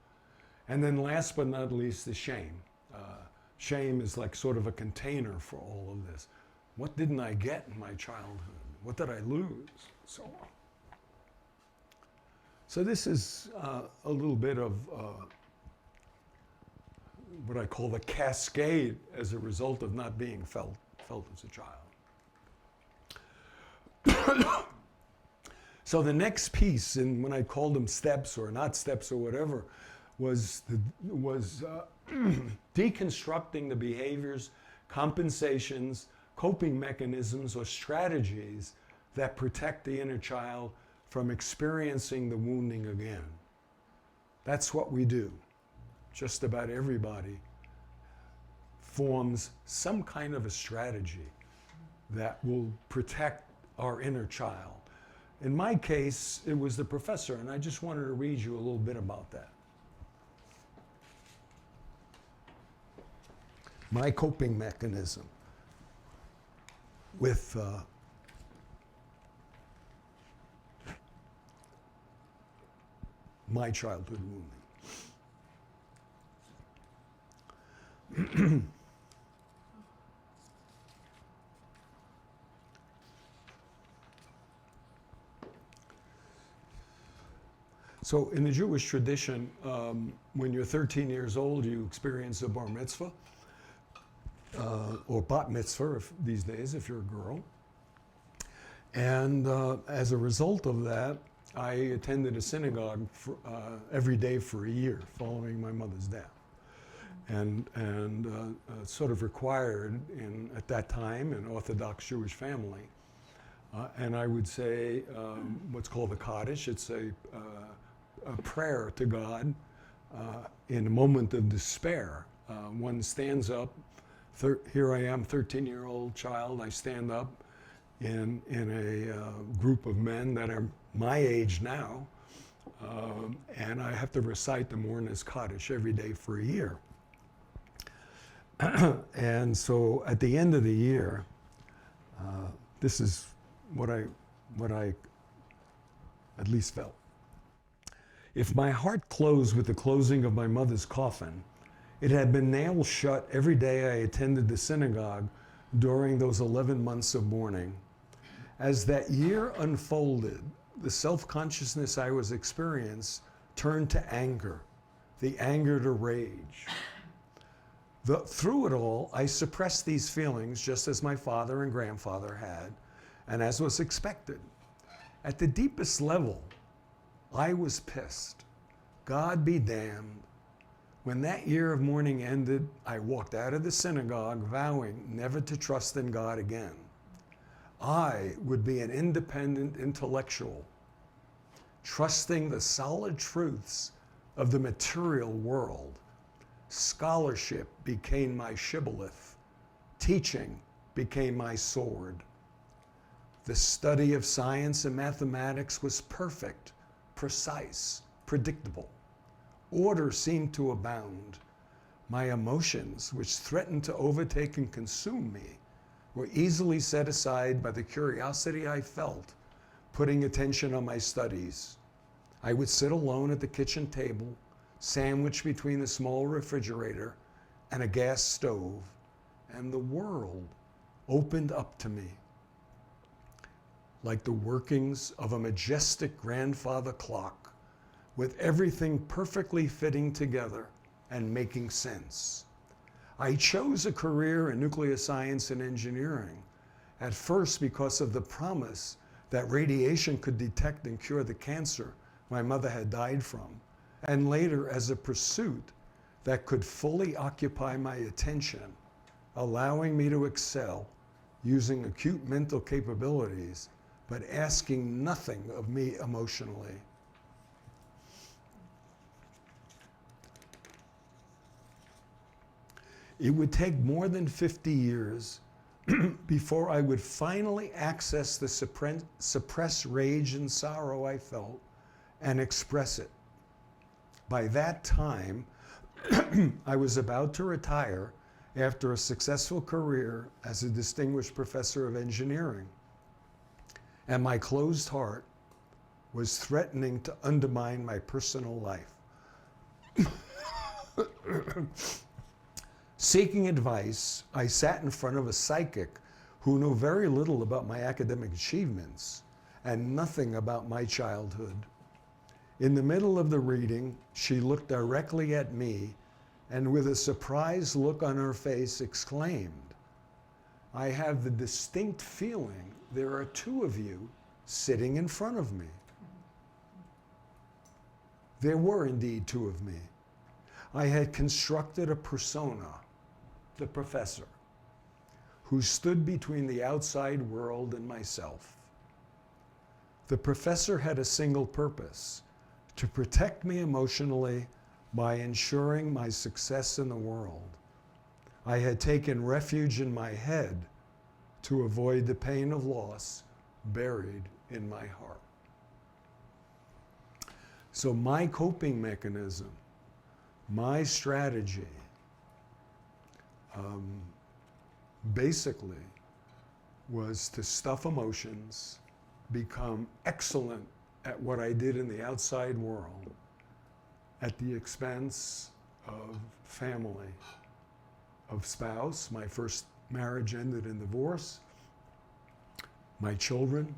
And then last but not least is shame. Shame is like sort of a container for all of this. What didn't I get in my childhood? What did I lose? So on. So this is a little bit of what I call the cascade as a result of not being felt as a child. So the next piece, and when I called them steps or not steps or whatever, was deconstructing the behaviors, compensations, coping mechanisms, or strategies that protect the inner child from experiencing the wounding again. That's what we do. Just about everybody forms some kind of a strategy that will protect our inner child. In my case, it was the professor, and I just wanted to read you a little bit about that. My coping mechanism with my childhood wounding. So in the Jewish tradition, when you're 13 years old, you experience a bar mitzvah, or bat mitzvah these days if you're a girl. And as a result of that, I attended a synagogue every day for a year following my mother's death. And sort of required at that time, an Orthodox Jewish family. And I would say what's called a Kaddish. It's a prayer to God in a moment of despair. One stands up. Here I am, 13-year-old child. I stand up in a group of men that are my age now, and I have to recite the Mourner's Kaddish every day for a year. And so at the end of the year, this is what I at least felt. If my heart closed with the closing of my mother's coffin, it had been nailed shut every day I attended the synagogue during those 11 months of mourning. As that year unfolded, the self-consciousness I was experiencing turned to anger, the anger to rage. Through it all, I suppressed these feelings just as my father and grandfather had, and as was expected. At the deepest level, I was pissed. God be damned. When that year of mourning ended, I walked out of the synagogue vowing never to trust in God again. I would be an independent intellectual, trusting the solid truths of the material world. Scholarship became my shibboleth. Teaching became my sword. The study of science and mathematics was perfect, precise, predictable. Order seemed to abound. My emotions, which threatened to overtake and consume me, were easily set aside by the curiosity I felt, putting attention on my studies. I would sit alone at the kitchen table, sandwiched between a small refrigerator and a gas stove, and the world opened up to me like the workings of a majestic grandfather clock, with everything perfectly fitting together and making sense. I chose a career in nuclear science and engineering, at first because of the promise that radiation could detect and cure the cancer my mother had died from, and later as a pursuit that could fully occupy my attention, allowing me to excel using acute mental capabilities, but asking nothing of me emotionally. It would take more than 50 years before I would finally access the suppressed rage and sorrow I felt and express it. By that time, I was about to retire after a successful career as a distinguished professor of engineering, and my closed heart was threatening to undermine my personal life. Seeking advice, I sat in front of a psychic who knew very little about my academic achievements and nothing about my childhood. In the middle of the reading, she looked directly at me and with a surprised look on her face exclaimed, "I have the distinct feeling there are two of you sitting in front of me." There were indeed two of me. I had constructed a persona, the professor, who stood between the outside world and myself. The professor had a single purpose: to protect me emotionally by ensuring my success in the world. I had taken refuge in my head to avoid the pain of loss buried in my heart. So my coping mechanism, my strategy, basically was to stuff emotions, become excellent at what I did in the outside world at the expense of family, of spouse. My first marriage ended in divorce, my children,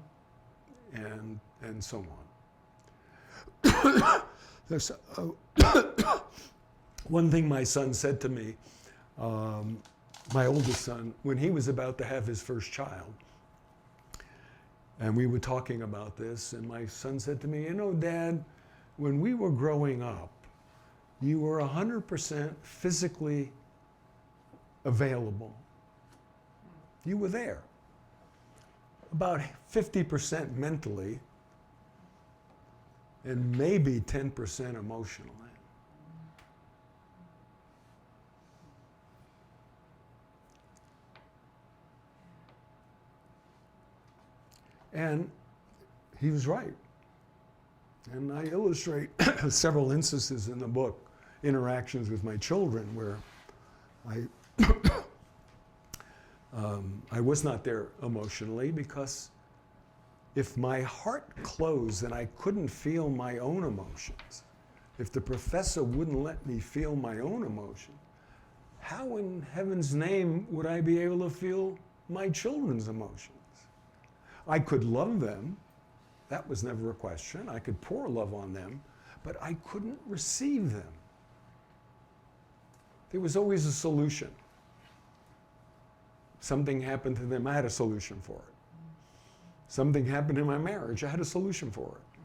and so There's, one thing my son said to me, my oldest son, when he was about to have his first child, and we were talking about this, and my son said to me, you know, Dad, when we were growing up, you were 100% physically available. You were there. About 50% mentally, and maybe 10% emotionally. And he was right. And I illustrate several instances in the book, interactions with my children, where I was not there emotionally, because if my heart closed and I couldn't feel my own emotions, if the professor wouldn't let me feel my own emotion, how in heaven's name would I be able to feel my children's emotions? I could love them. That was never a question. I could pour love on them, but I couldn't receive them. There was always a solution. Something happened to them, I had a solution for it. Something happened in my marriage, I had a solution for it.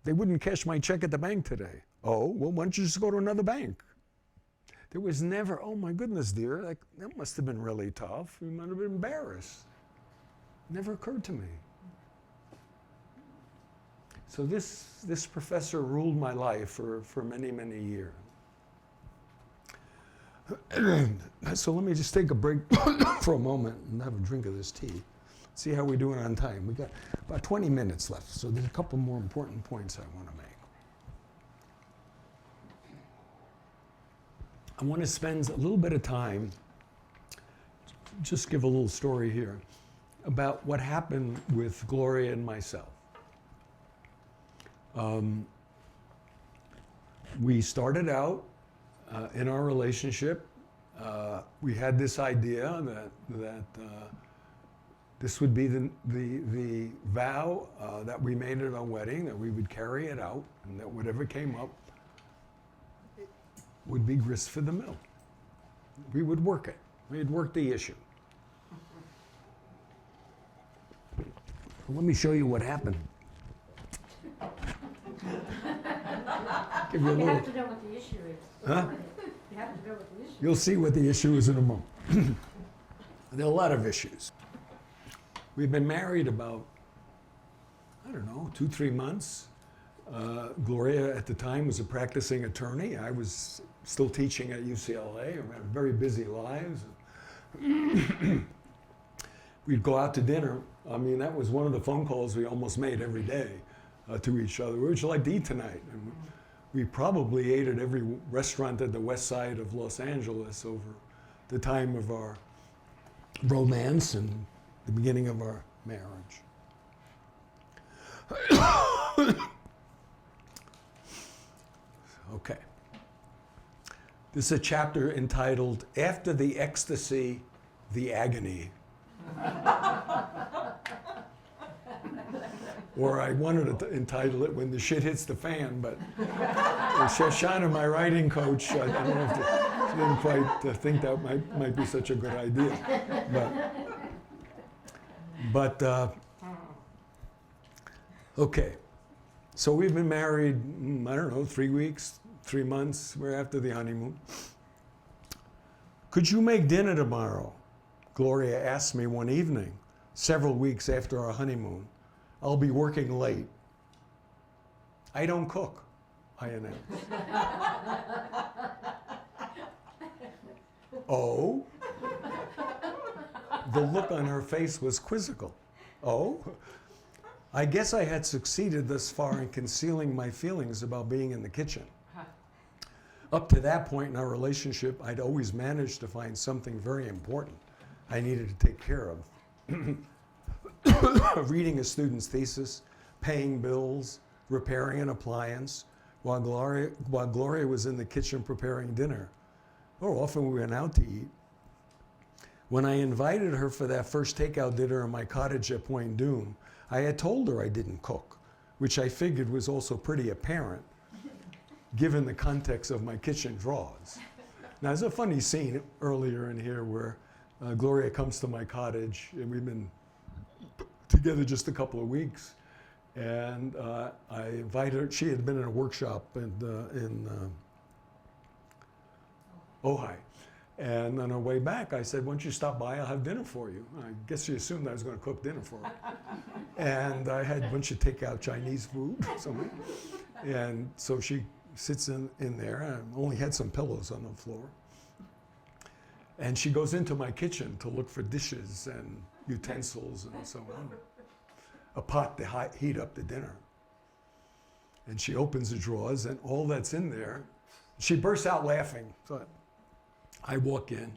They wouldn't cash my check at the bank today. Oh, well, why don't you just go to another bank? There was never, oh my goodness, dear, like, that must have been really tough. You might have been embarrassed. Never occurred to me. So this professor ruled my life for many, many years. So let me just take a break for a moment and have a drink of this tea. See how we're doing on time. We got about 20 minutes left, so there's a couple more important points I want to make. I want to spend a little bit of time, just give a little story here, about what happened with Gloria and myself. We started out in our relationship. We had this idea that this would be the vow that we made at our wedding, that we would carry it out, and that whatever came up would be grist for the mill. We would work it. We'd work the issue. Let me show you what happened. Give you a little. You have to know what the issue is. Huh? You have to know what the issue is. You'll see what the issue is in a moment. There are a lot of issues. We've been married about, I don't know, 2-3 months. Gloria at the time was a practicing attorney. I was still teaching at UCLA. We had very busy lives. We'd go out to dinner. I mean, that was one of the phone calls we almost made every day to each other. Where would you like to eat tonight? And we probably ate at every restaurant at the west side of Los Angeles over the time of our romance and the beginning of our marriage. Okay. This is a chapter entitled, After the Ecstasy, the Agony. Or I wanted to entitle it When the Shit Hits the Fan, but Shoshana, my writing coach, I don't know if she didn't quite think that might be such a good idea. But okay. So we've been married, I don't know, 3 weeks, 3 months. We're after the honeymoon. Could you make dinner tomorrow? Gloria asked me one evening, several weeks after our honeymoon. I'll be working late. I don't cook, I announced. Oh? The look on her face was quizzical. Oh? I guess I had succeeded thus far in concealing my feelings about being in the kitchen. Up to that point in our relationship, I'd always managed to find something very important I needed to take care of. Reading a student's thesis, paying bills, repairing an appliance, while Gloria was in the kitchen preparing dinner. Or often we went out to eat. When I invited her for that first takeout dinner in my cottage at Point Doom, I had told her I didn't cook. which I figured was also pretty apparent given the context of my kitchen drawers. Now, there's a funny scene earlier in here where Gloria comes to my cottage, and we've been together just a couple of weeks, and I invite her. She had been in a workshop in Ojai, and on her way back, I said, "Why don't you stop by? I'll have dinner for you." I guess she assumed I was going to cook dinner for her, and I had a bunch of takeout Chinese food, something, and so she sits in there. I only had some pillows on the floor. And she goes into my kitchen to look for dishes and utensils and so on. A pot to heat up the dinner. And she opens the drawers, and all that's in there, she bursts out laughing. So I walk in,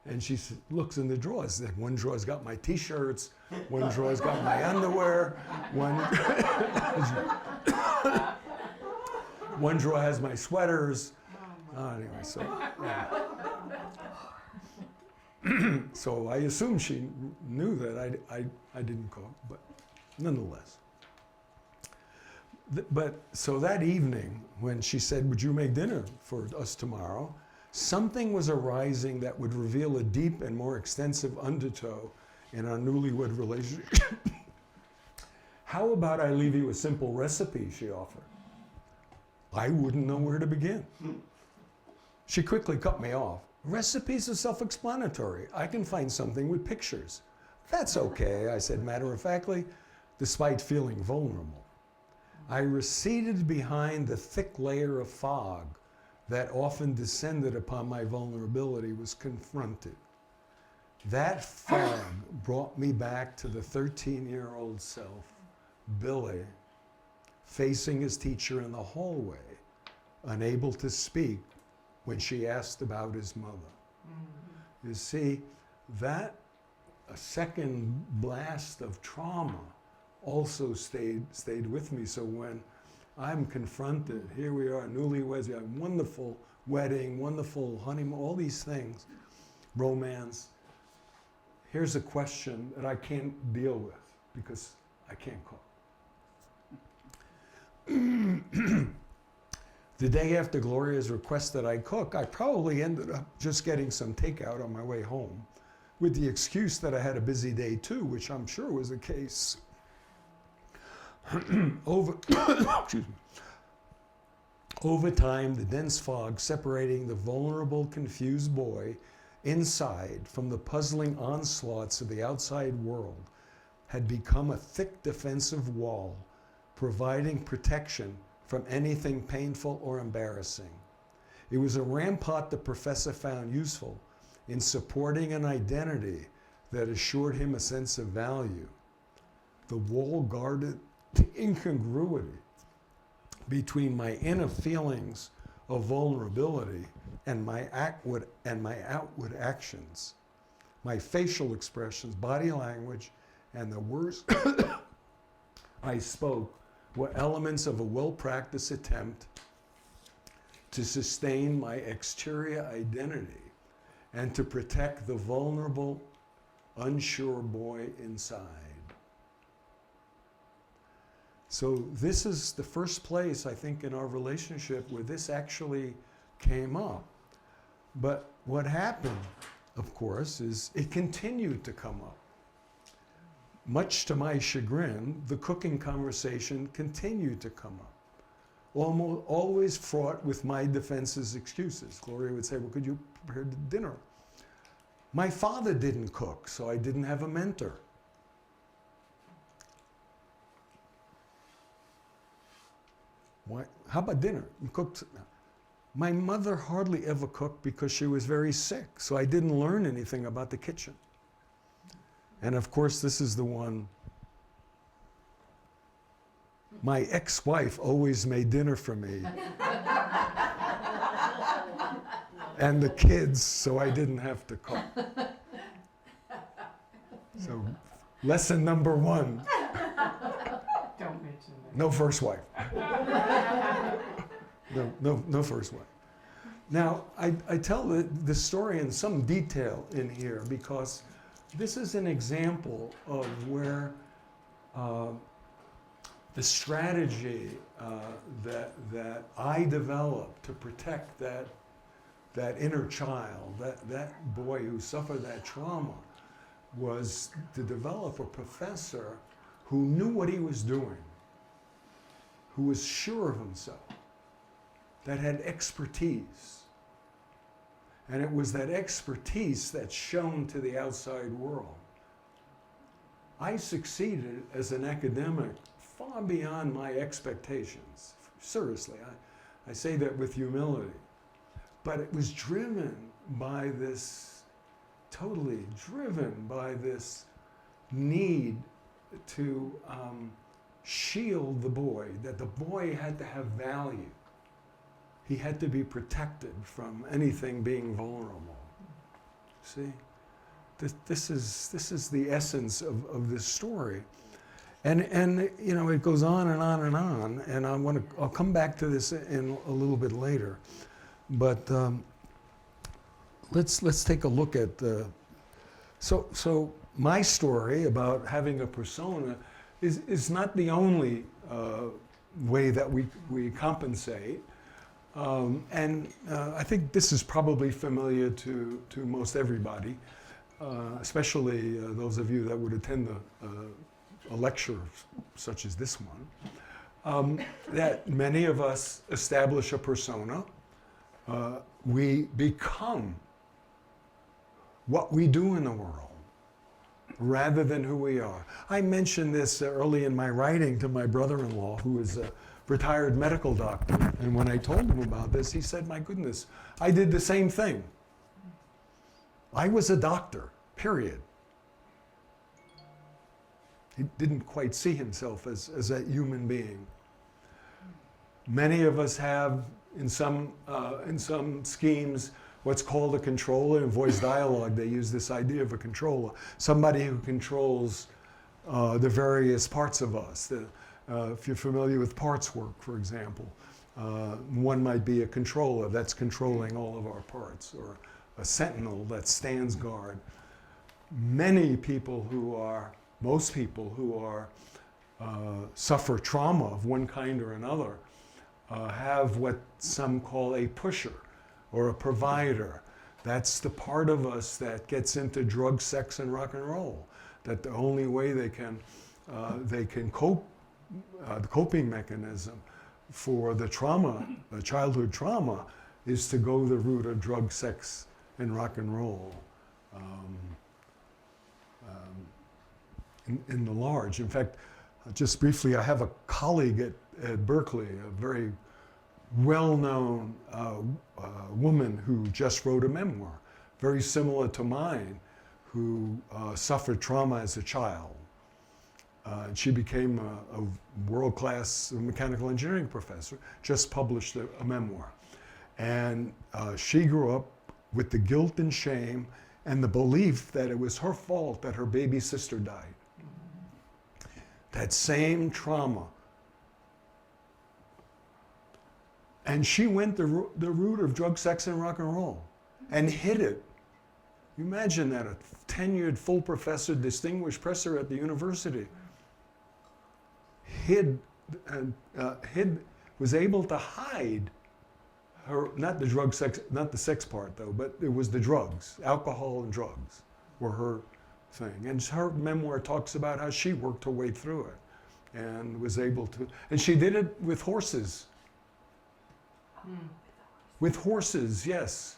and she looks in the drawers. One drawer's got my t-shirts, one drawer's got my underwear, one drawer has my sweaters. Anyway, so so I assume she knew that I didn't cook, but nonetheless. But so that evening, when she said, "Would you make dinner for us tomorrow?" something was arising that would reveal a deep and more extensive undertow in our newlywed relationship. "How about I leave you a simple recipe?" she offered. I wouldn't know where to begin. She quickly cut me off. "Recipes are self-explanatory. I can find something with pictures." "That's okay," I said matter-of-factly, despite feeling vulnerable. I receded behind the thick layer of fog that often descended upon my vulnerability, was confronted. That fog brought me back to the 13-year-old self, Billy, facing his teacher in the hallway, unable to speak when she asked about his mother. You see, that a second blast of trauma also stayed with me. So when I'm confronted, here we are, newlyweds, we have a wonderful wedding, wonderful honeymoon, all these things, romance. Here's a question that I can't deal with because I can't cook. The day after Gloria's request that I cook, I probably ended up just getting some takeout on my way home, with the excuse that I had a busy day too, which I'm sure was the case. Over time, the dense fog separating the vulnerable, confused boy inside from the puzzling onslaughts of the outside world had become a thick defensive wall, providing protection from anything painful or embarrassing. It was a rampart the professor found useful in supporting an identity that assured him a sense of value. The wall guarded the incongruity between my inner feelings of vulnerability and my outward actions, my facial expressions, body language, and the words I spoke were elements of a well-practiced attempt to sustain my exterior identity and to protect the vulnerable, unsure boy inside. So this is the first place, I think, in our relationship where this actually came up. But what happened, of course, is it continued to come up. Much to my chagrin, the cooking conversation continued to come up, always fraught with my defense's excuses. Gloria would say, "Well, could you prepare the dinner?" My father didn't cook, so I didn't have a mentor. Why? How about dinner? You cooked. My mother hardly ever cooked because she was very sick, so I didn't learn anything about the kitchen. And of course, this is the one. My ex-wife always made dinner for me. And the kids, so I didn't have to cook. So, lesson number 1. Don't mention that. No first wife. No first wife. Now, I tell the story in some detail in here because this is an example of where the strategy that I developed to protect that inner child, that boy who suffered that trauma, was to develop a professor who knew what he was doing, who was sure of himself, that had expertise. And it was that expertise that's shown to the outside world. I succeeded as an academic far beyond my expectations. Seriously, I say that with humility. But it was driven by this, totally driven by this need to shield the boy, that the boy had to have value. He had to be protected from anything being vulnerable. See? This is the essence of this story. And you know, it goes on and on and on, and I'll come back to this in a little bit later. But let's take a look at so my story about having a persona is not the only way that we compensate. And I think this is probably familiar to most everybody, especially those of you that would attend a lecture such as this one, that many of us establish a persona. We become what we do in the world rather than who we are. I mentioned this early in my writing to my brother-in-law, who is a retired medical doctor, and when I told him about this, he said, "My goodness, I did the same thing. I was a doctor, period." He didn't quite see himself as a human being. Many of us have, in some schemes, what's called a controller. In voice dialogue, they use this idea of a controller, somebody who controls the various parts of us. If you're familiar with parts work, for example, one might be a controller that's controlling all of our parts, or a sentinel that stands guard. Most people who suffer trauma of one kind or another have what some call a pusher or a provider. That's the part of us that gets into drugs, sex, and rock and roll. That the only way they can cope, the coping mechanism for the trauma, the childhood trauma, is to go the route of drug, sex, and rock and roll. In the large. In fact, just briefly, I have a colleague at Berkeley, a very well-known woman who just wrote a memoir, very similar to mine, who suffered trauma as a child. And she became a world-class mechanical engineering professor, just published a memoir. And she grew up with the guilt and shame and the belief that it was her fault that her baby sister died. That same trauma. And she went the route of drug, sex, and rock and roll and hid it. You imagine that, a tenured full professor, distinguished professor at the university, was able to hide her, not the drug, sex, not the sex part though, but it was the drugs, alcohol and drugs were her thing. And her memoir talks about how she worked her way through it and was able to, and she did it with horses. With horses, yes.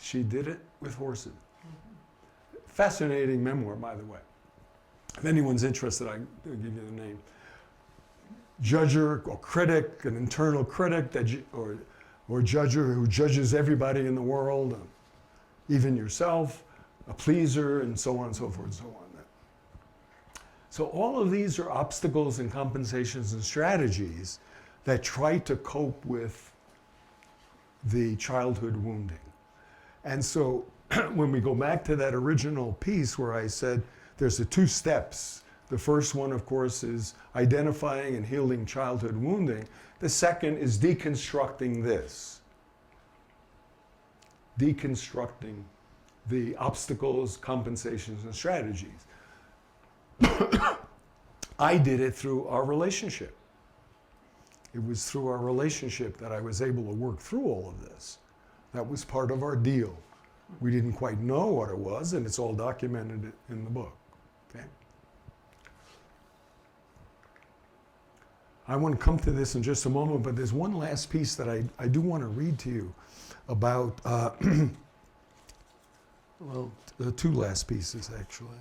She did it with horses. Fascinating memoir, by the way. If anyone's interested, I'll give you the name. Judger or critic, an internal critic, or judger who judges everybody in the world, even yourself, a pleaser, and so on and so forth and so on. So all of these are obstacles and compensations and strategies that try to cope with the childhood wounding. And so when we go back to that original piece where I said there's the two steps. The first one, of course, is identifying and healing childhood wounding. The second is deconstructing this. Deconstructing the obstacles, compensations, and strategies. I did it through our relationship. It was through our relationship that I was able to work through all of this. That was part of our deal. We didn't quite know what it was, and it's all documented in the book. Okay? I want to come to this in just a moment, but there's one last piece that I do want to read to you about, well, the two last pieces, actually.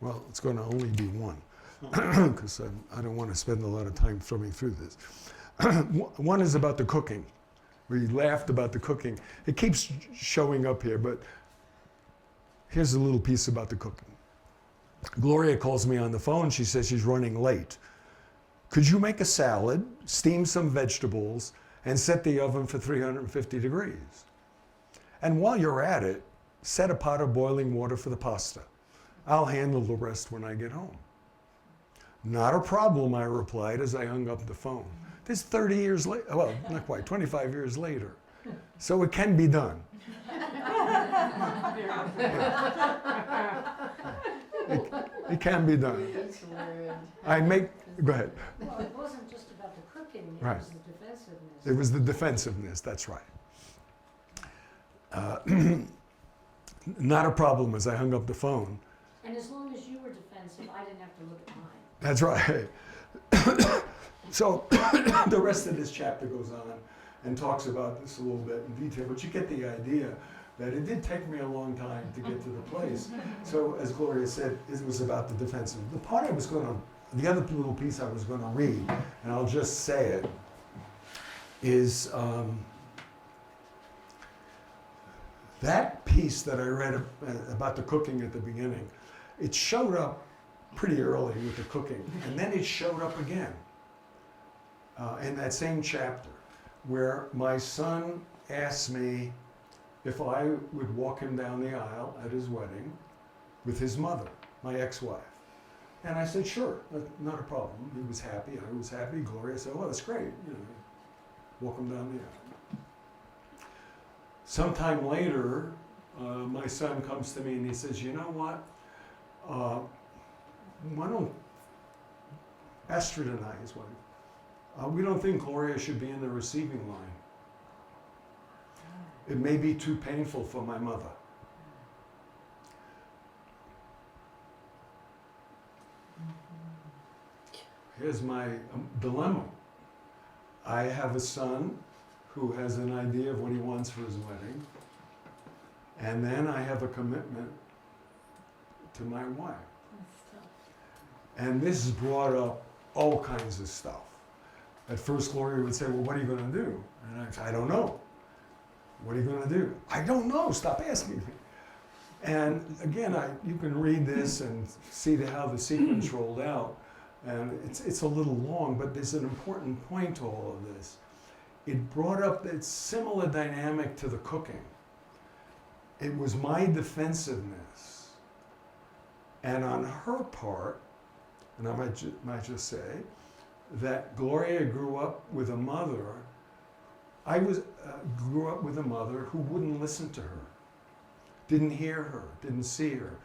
Well, it's going to only be one, because I don't want to spend a lot of time thumbing through this. One is about the cooking. We laughed about the cooking. It keeps showing up here, but here's a little piece about the cooking. Gloria calls me on the phone. She says she's running late. Could you make a salad, steam some vegetables, and set the oven for 350 degrees? And while you're at it, set a pot of boiling water for the pasta. I'll handle the rest when I get home. Not a problem, I replied as I hung up the phone. This 30 years later, well, not quite, 25 years later. So it can be done. It can be done. Go ahead. Well, it wasn't just about the cooking, it Right. was the defensiveness. It was the defensiveness, that's right. Not a problem as I hung up the phone. And as long as you were defensive, I didn't have to look at mine. That's right. So the rest of this chapter goes on and talks about this a little bit in detail, but you get the idea that it did take me a long time to get to the place. So as Gloria said, it was about the defensive. The part I was going to, the other little piece I was going to read, and I'll just say it, is that piece that I read about the cooking at the beginning. It showed up pretty early with the cooking, and then it showed up again in that same chapter, where my son asked me if I would walk him down the aisle at his wedding with his mother, my ex-wife. And I said, sure, not a problem. He was happy, I was happy. Gloria said, well, that's great, walk him down the aisle. Sometime later, my son comes to me and he says, you know what? Why don't Astrid and I, his wife, we don't think Gloria should be in the receiving line. It may be too painful for my mother. Here's my dilemma. I have a son who has an idea of what he wants for his wedding, and then I have a commitment to my wife. And this has brought up all kinds of stuff. At first, Gloria would say, well, what are you going to do? And I'd say, I don't know. What are you going to do? I don't know. Stop asking me. And again, you can read this and see how the sequence rolled out. And it's a little long, but there's an important point to all of this. It brought up that similar dynamic to the cooking. It was my defensiveness. And on her part, and I might just say, that Gloria grew up with a mother. I grew up with a mother who wouldn't listen to her, didn't hear her, didn't see her.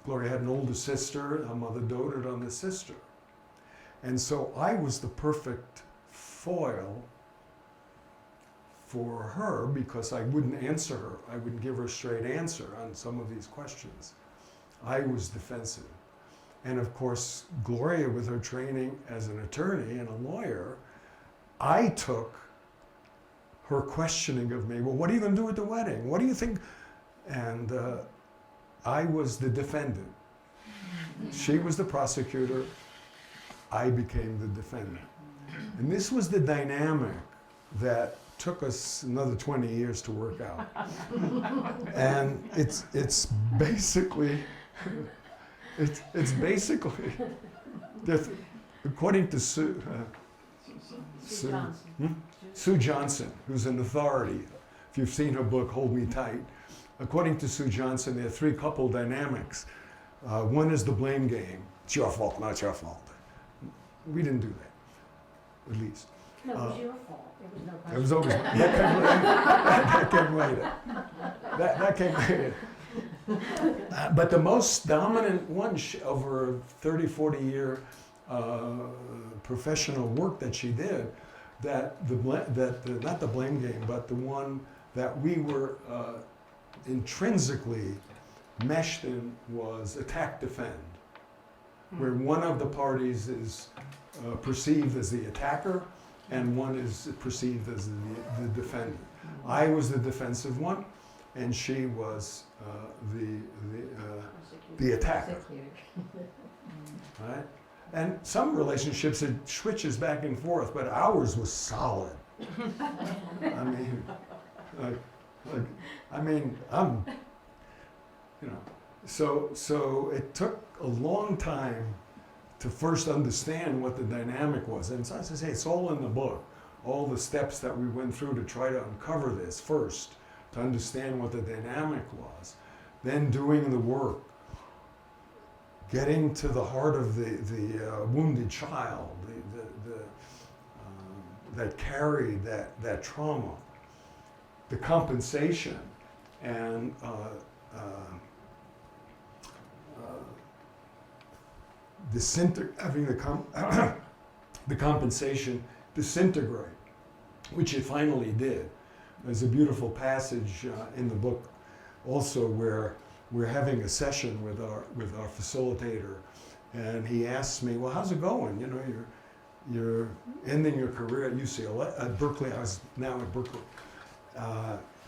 Gloria had an older sister. Her mother doted on the sister. And so I was the perfect foil for her because I wouldn't answer her. I wouldn't give her a straight answer on some of these questions. I was defensive. And of course, Gloria, with her training as an attorney and a lawyer, I took her questioning of me, well, what are you going to do at the wedding? What do you think? And I was the defendant. She was the prosecutor. I became the defendant. And this was the dynamic that took us another 20 years to work out. And it's basically, according to Sue Johnson, who's an authority. If you've seen her book, Hold Me Tight, according to Sue Johnson, there are three couple dynamics. One is the blame game. It's your fault, not your fault. We didn't do that, at least. No, it was your fault. There was no question. It was always, that came later. That came later. But the most dominant one over a 30, 40 year professional work that she did, not the blame game, but the one that we were intrinsically meshed in was attack defend, where one of the parties is perceived as the attacker and one is perceived as the defender. I was the defensive one, and she was the attacker. Right? And some relationships it switches back and forth, but ours was solid. I mean, I'm, so it took a long time to first understand what the dynamic was. And so I say, it's all in the book, all the steps that we went through to try to uncover this first, to understand what the dynamic was, then doing the work, getting to the heart of the wounded child, that carried that trauma, the compensation, and having the compensation disintegrate, which it finally did. There's a beautiful passage in the book also where we're having a session with our facilitator, and he asks me, well, how's it going? You know, you're ending your career at UCLA, at Berkeley. I was now at Berkeley.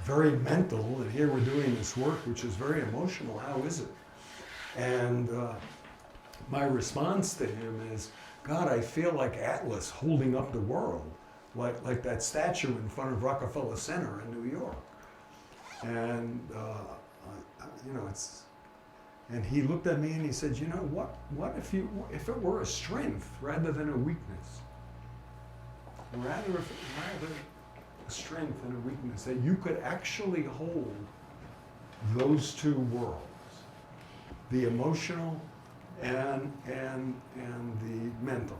Very mental, and here we're doing this work, which is very emotional. How is it? And my response to him is, God, I feel like Atlas holding up the world, like that statue in front of Rockefeller Center in New York. And and he looked at me and he said, you know, what if it were a strength rather than a weakness? Rather a strength and a weakness, that you could actually hold those two worlds, the emotional and the mental.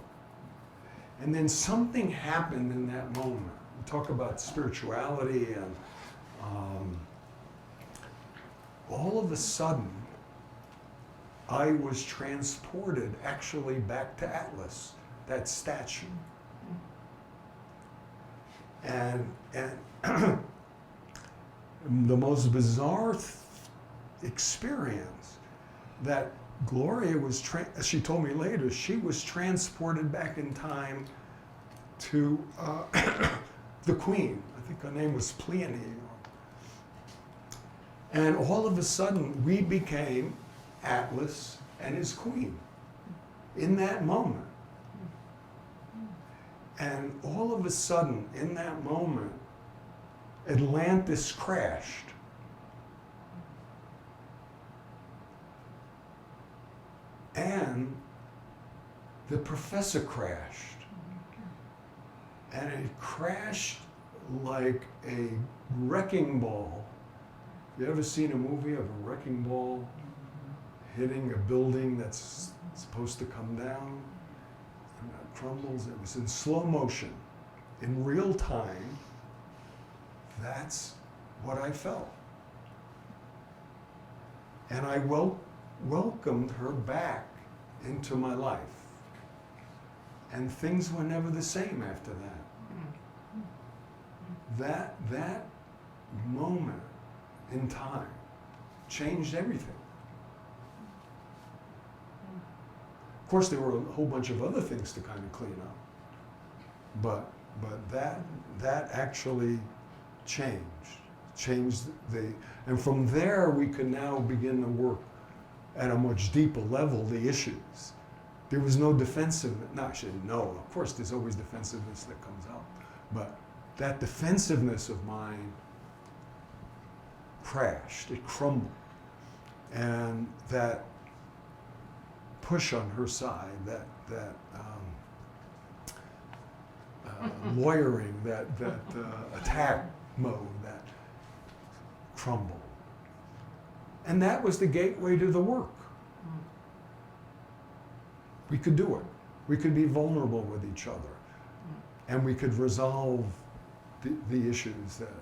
And then something happened in that moment. We talk about spirituality, and all of a sudden, I was transported actually back to Atlas, that statue. And the most bizarre experience, that Gloria was, as she told me later, she was transported back in time to the Queen. I think her name was Pleione. And all of a sudden, we became Atlas and his queen in that moment. And all of a sudden, in that moment, Atlantis crashed. And the professor crashed. And it crashed like a wrecking ball. You ever seen a movie of a wrecking ball hitting a building that's supposed to come down? And it crumbles. It was in slow motion, in real time. That's what I felt. And I welcomed her back into my life. And things were never the same after that. That moment in time changed everything. Of course, there were a whole bunch of other things to kind of clean up, but that actually changed and from there we could now begin to work at a much deeper level the issues. There was no defensiveness. No, I shouldn't know. Of course, there's always defensiveness that comes out, but that defensiveness of mine crashed, it crumbled. And that push on her side, that lawyering, that attack mode, that crumbled. And that was the gateway to the work. We could do it. We could be vulnerable with each other. And we could resolve the issues that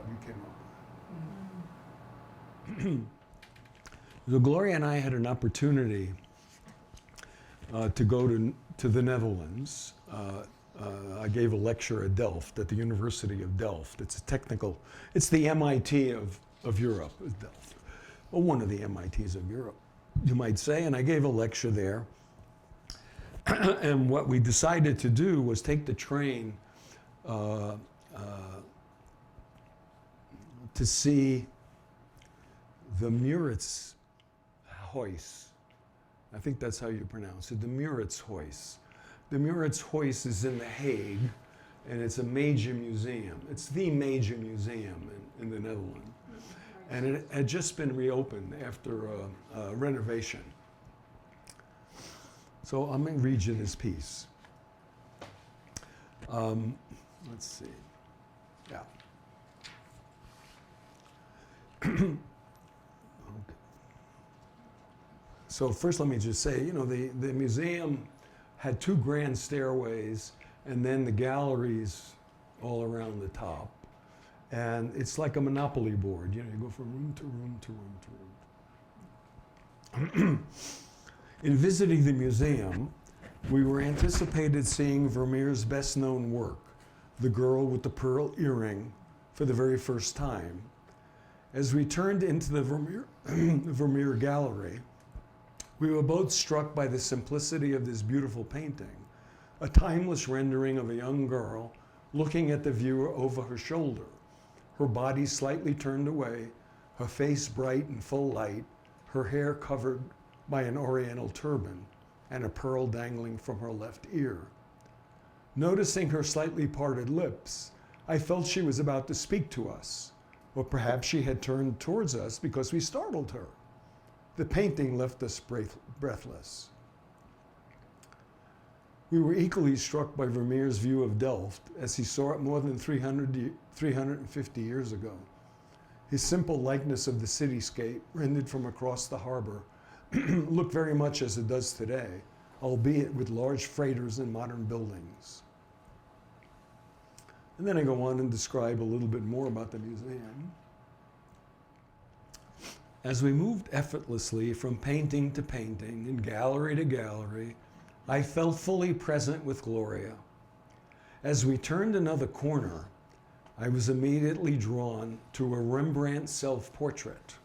we came up with. So Gloria and I had an opportunity to go to the Netherlands. I gave a lecture at Delft, at the University of Delft. It's it's the MIT of Europe, is Delft. Well, one of the MITs of Europe, you might say, and I gave a lecture there. And what we decided to do was take the train to see the Muritzhuis. I think that's how you pronounce it, the Muritzhuis. The Muritzhuis is in The Hague, and it's a major museum. It's the major museum in the Netherlands. And it had just been reopened after renovation. So I'm going to read you this piece. Let's see. Yeah. Okay. So first let me just say, you know, the museum had two grand stairways and then the galleries all around the top. And it's like a Monopoly board. You know, you go from room to room to room to room. In visiting the museum, we were anticipated seeing Vermeer's best-known work, The Girl with the Pearl Earring, for the very first time. As we turned into the Vermeer gallery, we were both struck by the simplicity of this beautiful painting, a timeless rendering of a young girl looking at the viewer over her shoulder, her body slightly turned away, her face bright and full light, her hair covered by an oriental turban and a pearl dangling from her left ear. Noticing her slightly parted lips, I felt she was about to speak to us, or perhaps she had turned towards us because we startled her. The painting left us breathless. We were equally struck by Vermeer's view of Delft as he saw it more than 350 years ago. His simple likeness of the cityscape, rendered from across the harbor, looked very much as it does today, albeit with large freighters and modern buildings. And then I go on and describe a little bit more about the museum. As we moved effortlessly from painting to painting and gallery to gallery, I felt fully present with Gloria. As we turned another corner, I was immediately drawn to a Rembrandt self-portrait,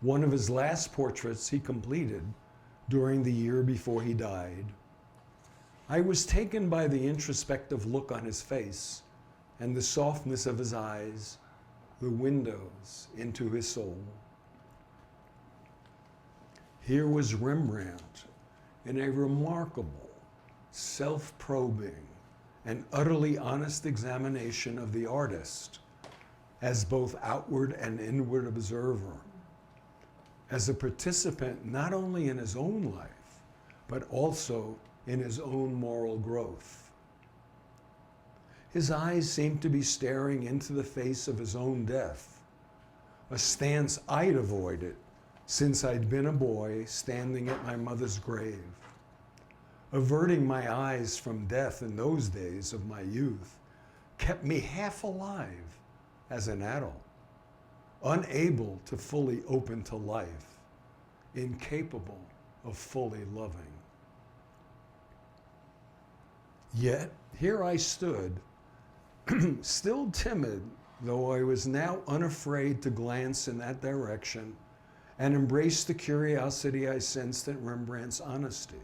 one of his last portraits he completed during the year before he died. I was taken by the introspective look on his face and the softness of his eyes, the windows into his soul. Here was Rembrandt in a remarkable, self-probing, and utterly honest examination of the artist as both outward and inward observer, as a participant not only in his own life, but also in his own moral growth. His eyes seemed to be staring into the face of his own death, a stance I'd avoided since I'd been a boy standing at my mother's grave. Averting my eyes from death in those days of my youth kept me half alive as an adult, unable to fully open to life, incapable of fully loving. Yet here I stood, still timid, though I was now unafraid to glance in that direction and embrace the curiosity I sensed at Rembrandt's honesty.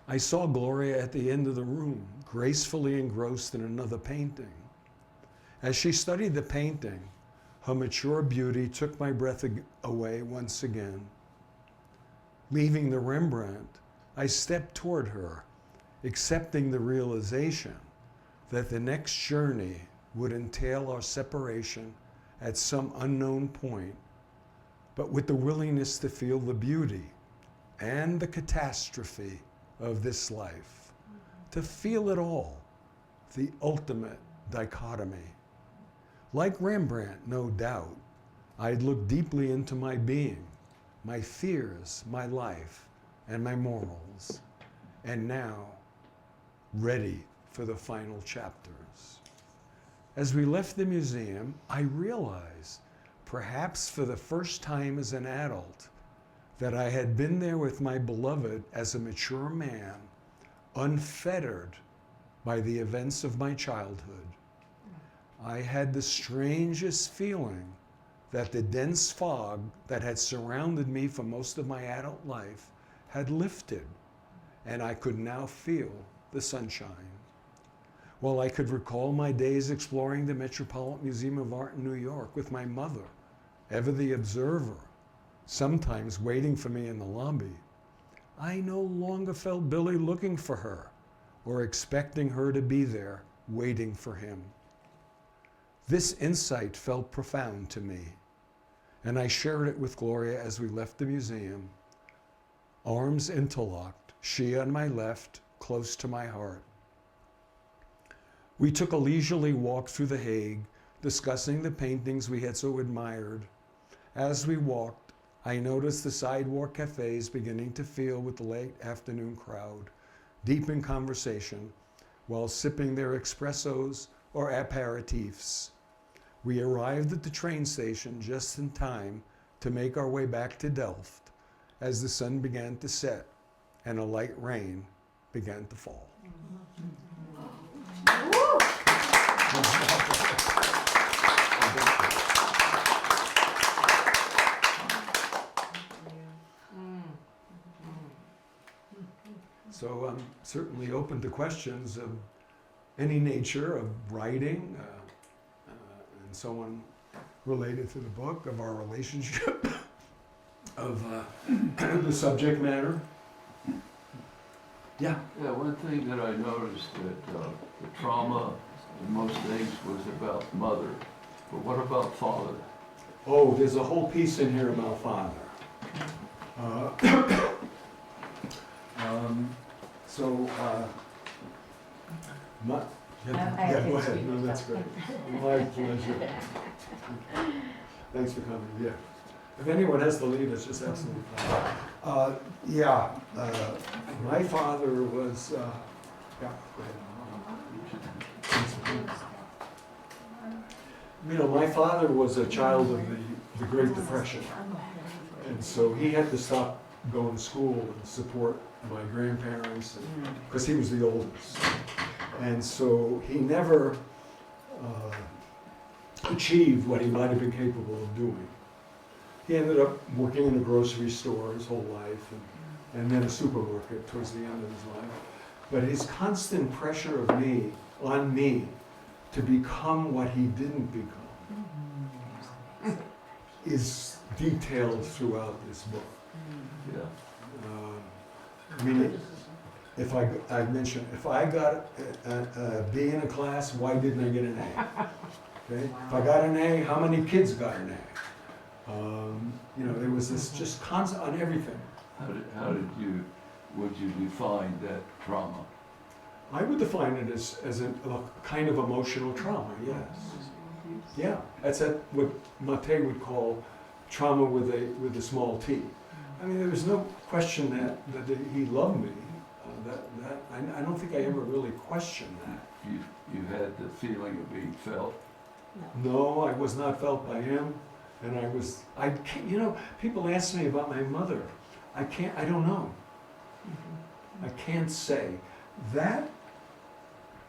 I saw Gloria at the end of the room, gracefully engrossed in another painting. As she studied the painting, her mature beauty took my breath away once again. Leaving the Rembrandt, I stepped toward her, accepting the realization that the next journey would entail our separation at some unknown point, but with the willingness to feel the beauty and the catastrophe of this life, to feel it all, the ultimate dichotomy. Like Rembrandt, no doubt, I'd looked deeply into my being, my fears, my life, and my morals, and now ready for the final chapters. As we left the museum, I realized perhaps for the first time as an adult, that I had been there with my beloved as a mature man, unfettered by the events of my childhood. I had the strangest feeling that the dense fog that had surrounded me for most of my adult life had lifted, and I could now feel the sunshine. Well, I could recall my days exploring the Metropolitan Museum of Art in New York with my mother, ever the observer, sometimes waiting for me in the lobby. I no longer felt Billy looking for her or expecting her to be there waiting for him. This insight felt profound to me, and I shared it with Gloria as we left the museum, arms interlocked, she on my left, close to my heart. We took a leisurely walk through The Hague, discussing the paintings we had so admired. As we walked, I noticed the sidewalk cafes beginning to fill with the late afternoon crowd, deep in conversation, while sipping their espressos or aperitifs. We arrived at the train station just in time to make our way back to Delft as the sun began to set and a light rain began to fall. So I'm certainly open to questions of any nature, of writing, and so on, related to the book, of our relationship, of the subject matter. Yeah. Yeah, one thing that I noticed that the trauma in most things was about mother, but what about father? Oh, there's a whole piece in here about father. Yeah, go ahead. No, that's great. My pleasure. Thanks for coming. Yeah. If anyone has to leave, it's just absolutely fine. My father was. Yeah, go ahead. You know, my father was a child of the Great Depression, and so he had to stop going to school and support my grandparents because he was the oldest. And so he never achieved what he might have been capable of doing. He ended up working in a grocery store his whole life and then a supermarket towards the end of his life. But his constant pressure on me to become what he didn't become is detailed throughout this book. Yeah. I mean, if I mentioned, if I got a B in a class, why didn't I get an A? Okay? If I got an A, how many kids got an A? You know, there was this just constant on everything. Would you define that trauma? I would define it as a kind of emotional trauma, yes. Yeah, that's what Mate would call trauma with a small t. I mean, there was no question that he loved me. I don't think I ever really questioned that. You had the feeling of being felt? No, I was not felt by him. And I can't, you know, people ask me about my mother. I don't know. I can't say. That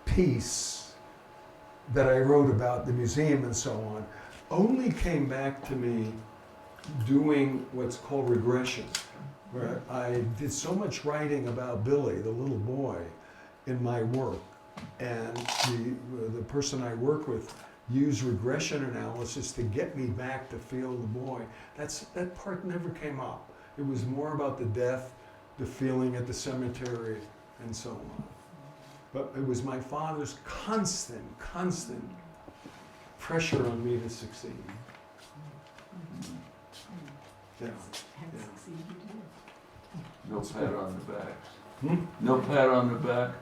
piece that I wrote about the museum and so on only came back to me doing what's called regression, where I did so much writing about Billy, the little boy, in my work. And the person I work with used regression analysis to get me back to feel the boy. That part never came up. It was more about the death, the feeling at the cemetery, and so on. But it was my father's constant pressure on me to succeed. Yeah. No pat on the back. Hmm? No pat on the back.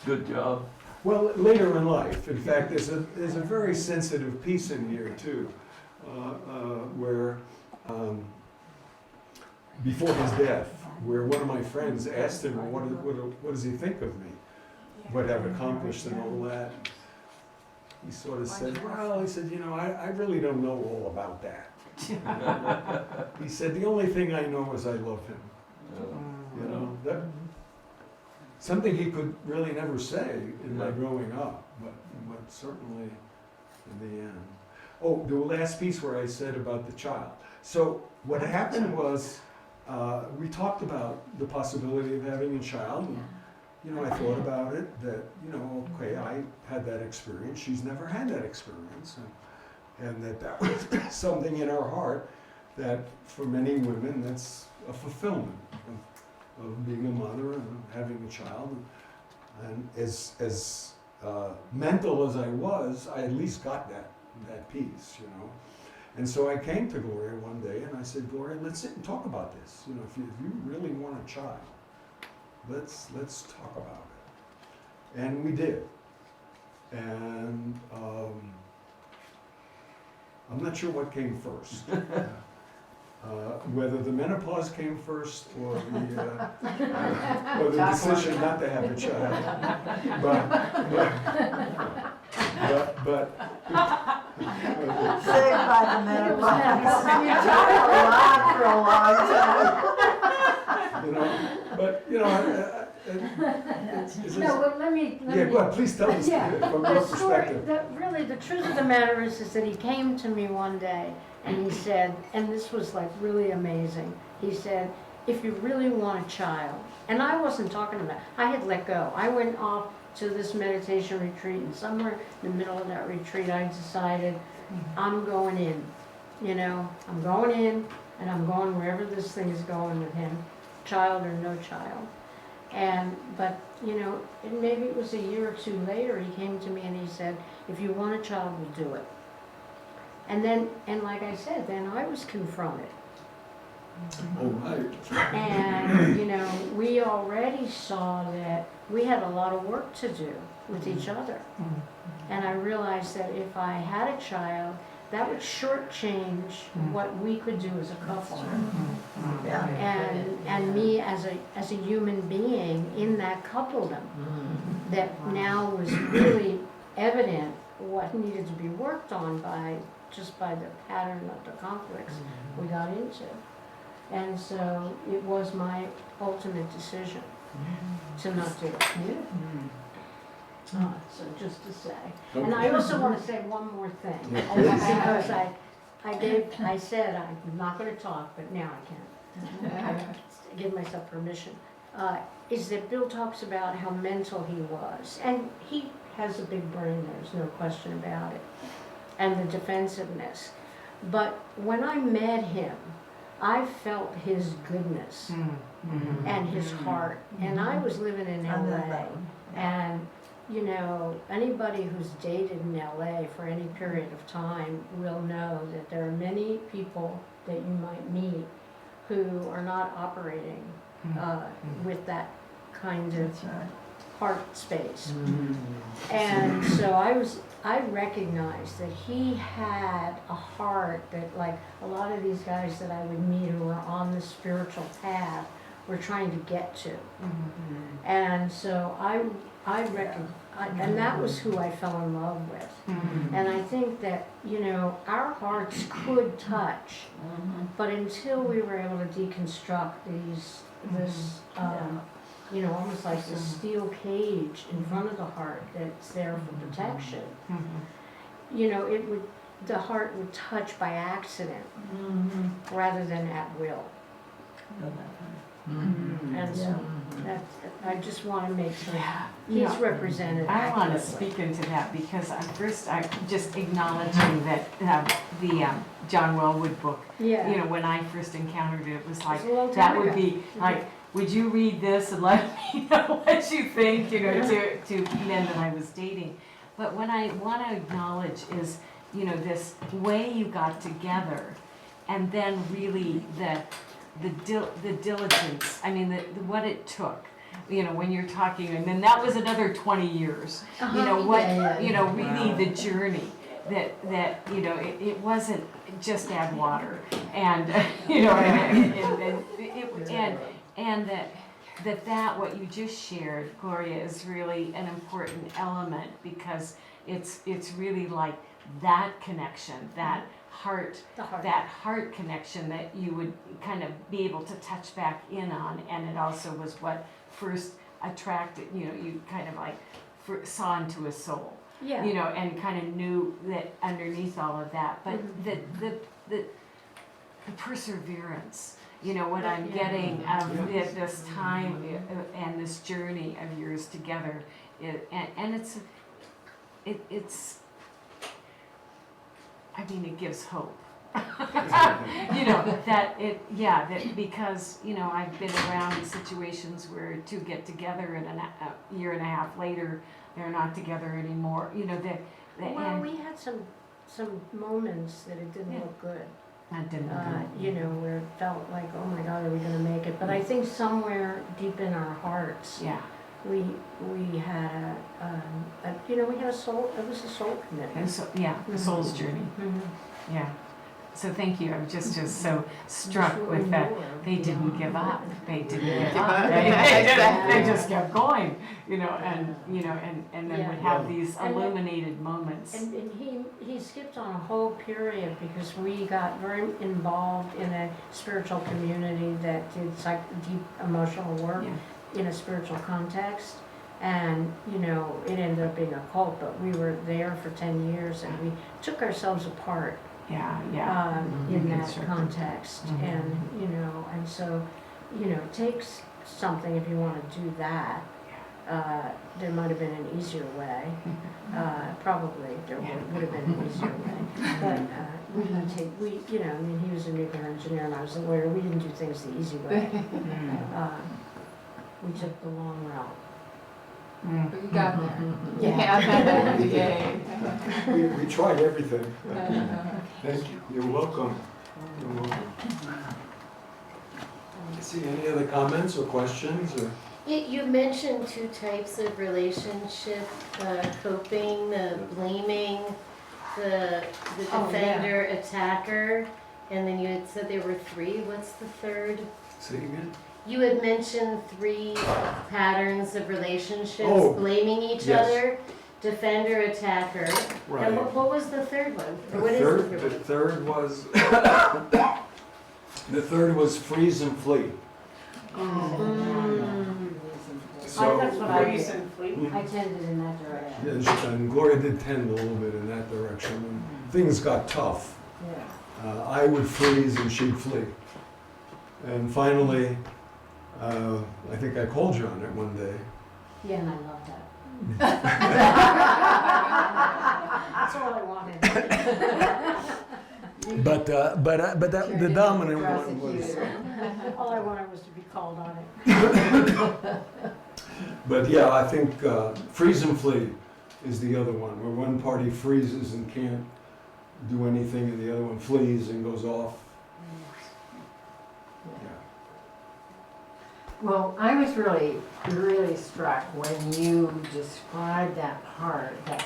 Good job. Well, later in life, in fact, there's a very sensitive piece in here too, where before his death, where one of my friends asked him, what does he think of me? What I've accomplished and all that. he sort of said, well, he said, I really don't know all about that. He said, the only thing I know is I love him. That something he could really never say in my growing up, but certainly in the end. Oh, the last piece where I said about the child. So what happened was, we talked about the possibility of having a child. And, I thought about it, that, okay, I had that experience. She's never had that experience. And that was something in her heart that for many women, that's a fulfillment of being a mother and having a child. And as mental as I was, I at least got that piece, And so I came to Gloria one day and I said, Gloria, let's sit and talk about this. If you really want a child, let's talk about it. And we did. And I'm not sure what came first. Whether the menopause came first or the decision not to have a child. But Saved by the menopause. You talk a lot for a long time. No, but let me. Yeah, well, please tell us from your The story, perspective. really, the truth of the matter is that he came to me one day and he said, and this was like really amazing, he said, if you really want a child, and I wasn't talking about, I had let go. I went off to this meditation retreat, and somewhere in the middle of that retreat I decided I'm going in, I'm going in and I'm going wherever this thing is going with him, child or no child. But maybe it was a year or two later, he came to me and he said, if you want a child, we'll do it. And like I said, then I was confronted. Oh, right. And, we already saw that we had a lot of work to do with each other. And I realized that if I had a child, that would shortchange what we could do as a couple. And me as a human being in that coupledom, that now was really evident what needed to be worked on by the pattern of the conflicts we got into. And so it was my ultimate decision to not do it. So just to say. And I also want to say one more thing. Because I said I'm not going to talk, but now I can. I give myself permission. Is that Bill talks about how mental he was. And he has a big brain, there's no question about it. And the defensiveness. But when I met him, I felt his goodness and his heart. And I was living in LA. And anybody who's dated in LA for any period of time will know that there are many people that you might meet who are not operating with that kind of heart space. And so I recognized that he had a heart that, like a lot of these guys that I would meet who were on the spiritual path were trying to get to. And so I recognized, and that was who I fell in love with. And I think that, our hearts could touch, but until we were able to deconstruct this almost like this steel cage in front of the heart that's there for protection, the heart would touch by accident rather than at will. And so I just want to make sure he's represented. I want to accurately. speak into that because first I'm just acknowledging that the John Wellwood book, Yeah. when I first encountered it, it was like, It was a long that time would ago. be like, would you read this and let me know what you think, to men that I was dating. But what I want to acknowledge is, this way you got together, and then really the diligence, what it took, when you're talking, and then that was another 20 years, really the journey that it wasn't just add water, and, and that that what you just shared, Gloria, is really an important element, because it's really like that connection, that heart The heart. that heart connection that you would kind of be able to touch back in on, and it also was what first attracted, you kind of like saw into a soul, Yeah. and kind of knew that underneath all of that, but the perseverance, what I'm Yeah. getting of this time and this journey of yours together, and it's I mean, it gives hope. That because, I've been around situations where two get together and a year and a half later, they're not together anymore, Well, and we had some moments that it didn't Yeah. look good. that didn't Where it felt like, oh my God, are we gonna make it? But I think somewhere deep in our hearts, yeah, we had we had a soul. It was a soul commitment. and so, the soul's journey, Mm-hmm. yeah. So thank you, I'm just so struck with that. They didn't give up. They didn't give up. They just kept going, and then would have these illuminated moments. And he skipped on a whole period because we got very involved in a spiritual community that did deep emotional work Yeah. in a spiritual context. And, it ended up being a cult, but we were there for 10 years and we took ourselves apart. In that Constructed. context, Mhm. and so, it takes something if you want to do that. There might have been an easier way. Probably there would have been an easier way. But we didn't take. He was a nuclear engineer and I was a lawyer. We didn't do things the easy way. We took the long route. You got there. Yeah. Yay. We tried everything. Thank you. You're welcome. You're welcome. See, any other comments or questions? Or? You mentioned two types of relationship, coping, the blaming, the defender, attacker, and then you had said there were three. What's the third? Say again? You had mentioned three patterns of relationships, Oh, blaming each yes. other, defender, attacker. Right. And what was the third one? Or what is The third was the third was freeze and flee. So That's what I Freeze did. and flee. I tended in that direction. yes, and Gloria did tend a little bit in that direction. When things got tough, Yeah. I would freeze and she'd flee. And finally, I think I called you on it one day. Yeah, and I love that. That's all I wanted. But that, the dominant one was. All I wanted was to be called on it. But yeah, I think freeze and flee is the other one, where one party freezes and can't do anything, and the other one flees and goes off. Yeah. Well, I was really, really struck when you described that part, that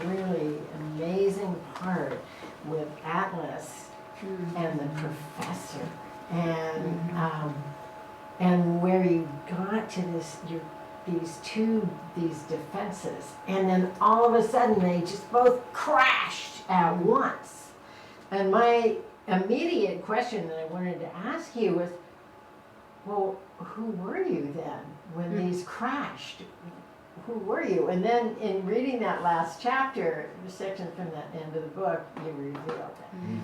really amazing part with Atlas and the professor, and where you got to these defenses, and then all of a sudden they just both crashed at once. And my immediate question that I wanted to ask you was, well, who were you then when these crashed? Who were you? And then in reading that last chapter, the section from the end of the book, you revealed that.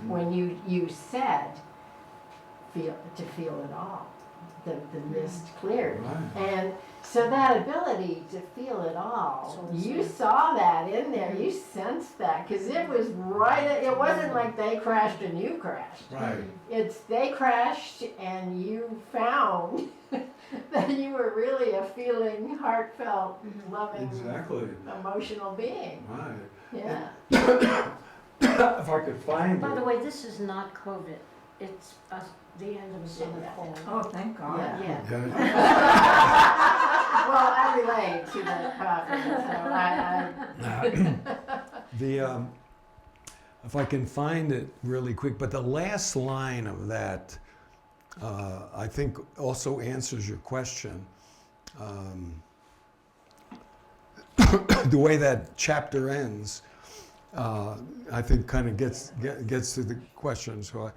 When you said, feel it all, the mist cleared. Right. And so that ability to feel it all, you saw that in there, you sensed that, because it was it wasn't like they crashed and you crashed. Right. It's they crashed and you found that you were really a feeling, heartfelt, loving, Exactly. emotional being. Right. Yeah. If I could find By it. the way, this is not COVID. It's the end of a summer cold. Oh, thank God. Yeah. Okay. Well, I relate to the coffee, so If I can find it really quick, but the last line of that I think also answers your question. The way that chapter ends, I think kind of gets to the question. So,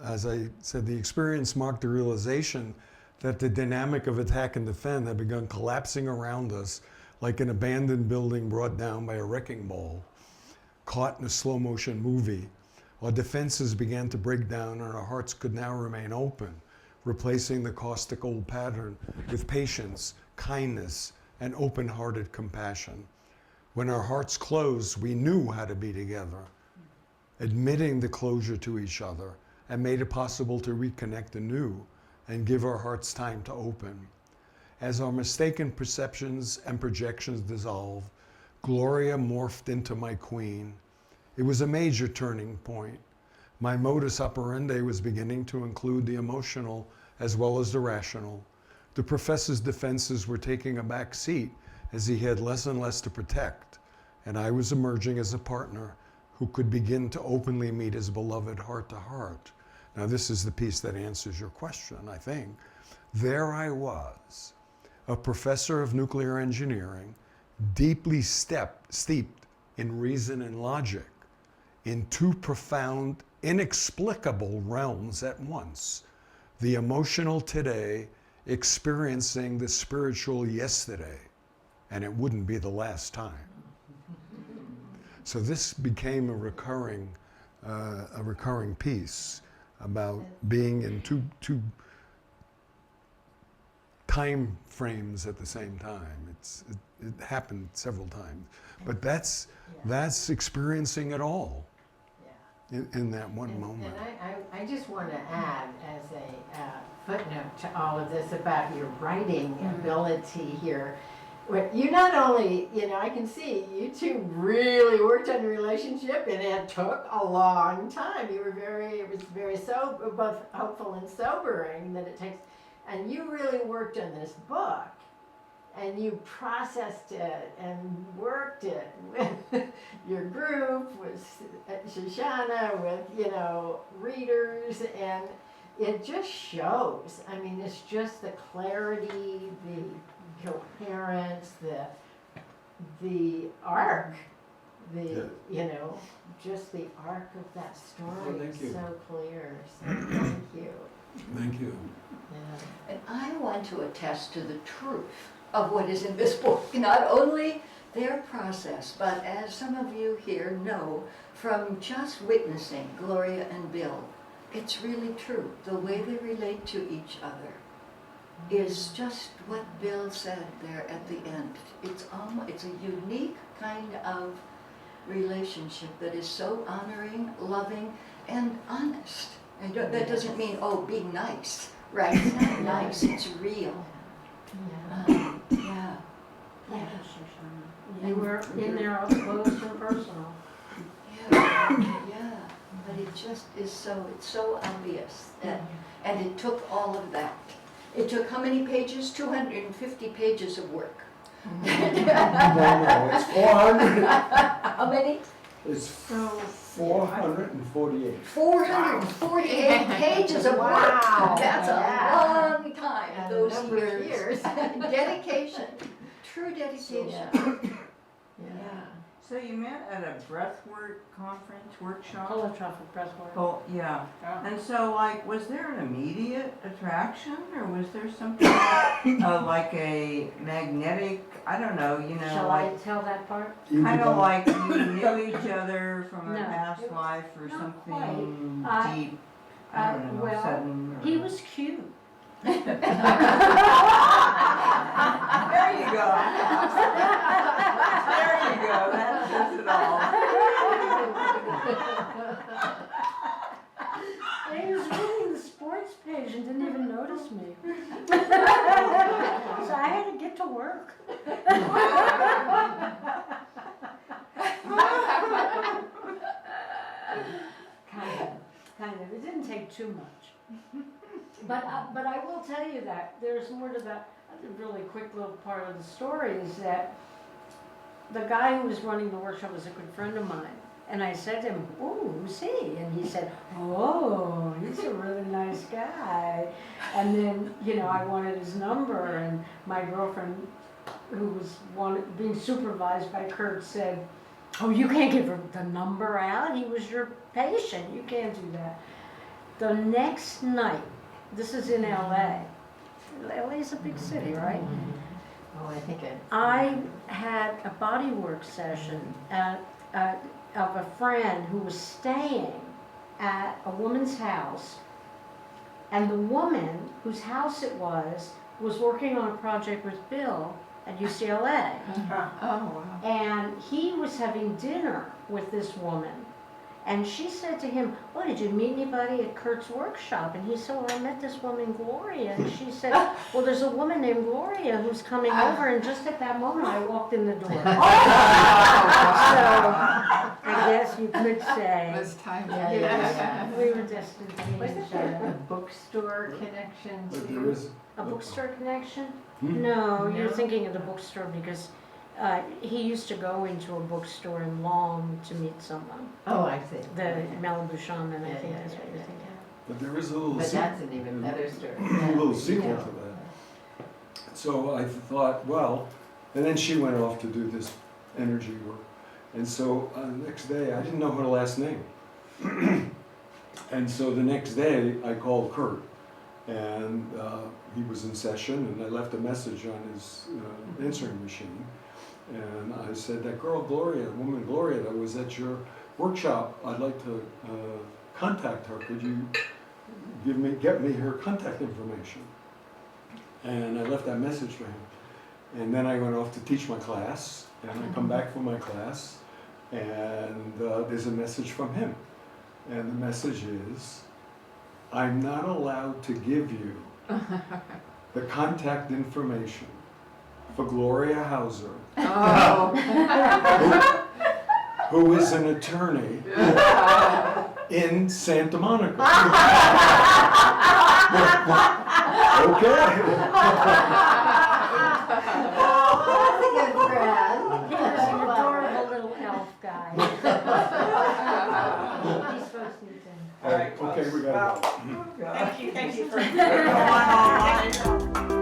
as I said, the experience marked the realization that the dynamic of attack and defend had begun collapsing around us like an abandoned building brought down by a wrecking ball, caught in a slow motion movie. Our defenses began to break down and our hearts could now remain open, replacing the caustic old pattern with patience, kindness, and open-hearted compassion. When our hearts closed, we knew how to be together, admitting the closure to each other, and made it possible to reconnect anew and give our hearts time to open. As our mistaken perceptions and projections dissolved, Gloria morphed into my queen. It was a major turning point. My modus operandi was beginning to include the emotional as well as the rational. The professor's defenses were taking a back seat as he had less and less to protect, and I was emerging as a partner who could begin to openly meet his beloved heart to heart. Now this is the piece that answers your question, I think. There I was, a professor of nuclear engineering, deeply steeped in reason and logic, in two profound, inexplicable realms at once. The emotional today experiencing the spiritual yesterday, and it wouldn't be the last time. So this became a recurring piece about being in two time frames at the same time. It happened several times, but that's experiencing it all in that one moment. And I just want to add as a footnote to all of this about your writing ability here. You not only, I can see you two really worked on your relationship, and it took a long time. It was very sober, both hopeful and sobering that it takes. And you really worked on this book, and you processed it and worked it with your group, with Shoshana, with, readers, and it just shows. I mean, it's just the clarity, the coherence, the arc, just the arc of that story thank is you. so clear. So thank you. Thank you. Yeah. And I want to attest to the truth of what is in this book, not only their process, but as some of you here know from just witnessing Gloria and Bill, it's really true. The way they relate to each other is just what Bill said there at the end. It's a unique kind of relationship that is so honoring, loving, and honest. And that doesn't mean, being nice, right? It's not nice, it's real. Yeah. Yeah. Thank you, Shoshana. You were in there up close and personal. Yeah, but it just is it's so obvious that, and it took all of that. It took how many pages? 250 pages of work. No, it's 400. How many? It's 448. 448 pages of work. Wow. That's Yeah. a long time, And a those number of years. Dedication, true dedication. Yeah. So you met at a breathwork conference, workshop? Holotropic breathwork. Oh, yeah. Yeah. And so, was there an immediate attraction, or was there something like a magnetic, I don't know, Shall I tell that part? kind of like you knew each other from a No, past it was life or not something quite. deep, I don't know, well, sudden? Or... He was cute. There you go. There you go. That says it all. He was reading the sports page and didn't even notice me. So I had to get to work. Kind of. It didn't take too much. But I will tell you that there's more to that. A really quick little part of the story is that the guy who was running the workshop was a good friend of mine, And I said to him, "Oh, who's he?" And he said, "Oh, he's a really nice guy." And then, I wanted his number, and my girlfriend, who was being supervised by Kurt, said, "Oh, you can't give the number out. He was your patient. You can't do that." The next night, this is in LA. LA is a big city, right? Oh, I think I had a bodywork session of a friend who was staying at a woman's house, and the woman whose house it was working on a project with Bill at UCLA. Oh, wow. And he was having dinner with this woman. And she said to him, "Oh, did you meet anybody at Kurt's workshop?" And he said, "Well, I met this woman, Gloria." And she said, "Well, there's a woman named Gloria who's coming over." And just at that moment, I walked in the door. So I guess you could say This time. we were destined to meet Wasn't each there a other. bookstore connection But there too? is. A bookstore connection? Hmm? No, you're No? thinking of the bookstore because he used to go into a bookstore in Long to meet someone. Oh, I see. The Malibu Shaman, I Yeah, think yeah, that's what yeah, you're yeah, thinking. But there is a little. But sequel. that's an even better story. A little sequel Yeah. to that. So I thought, well, and then she went off to do this energy work. And so the next day, I didn't know her last name. And so the next day, I called Kurt. And he was in session, and I left a message on his answering machine. And I said, "That girl Gloria, woman Gloria that was at your workshop, I'd like to contact her. Could you get me her contact information?" And I left that message for him. And then I went off to teach my class, and I come back from my class, and there's a message from him. And the message is, "I'm not allowed to give you the contact information for Gloria Hauser, who is an attorney in Santa Monica." Okay. That's a good friend. He was an adorable little elf guy. These folks need to. All right, okay, we gotta go. Thank you for going online.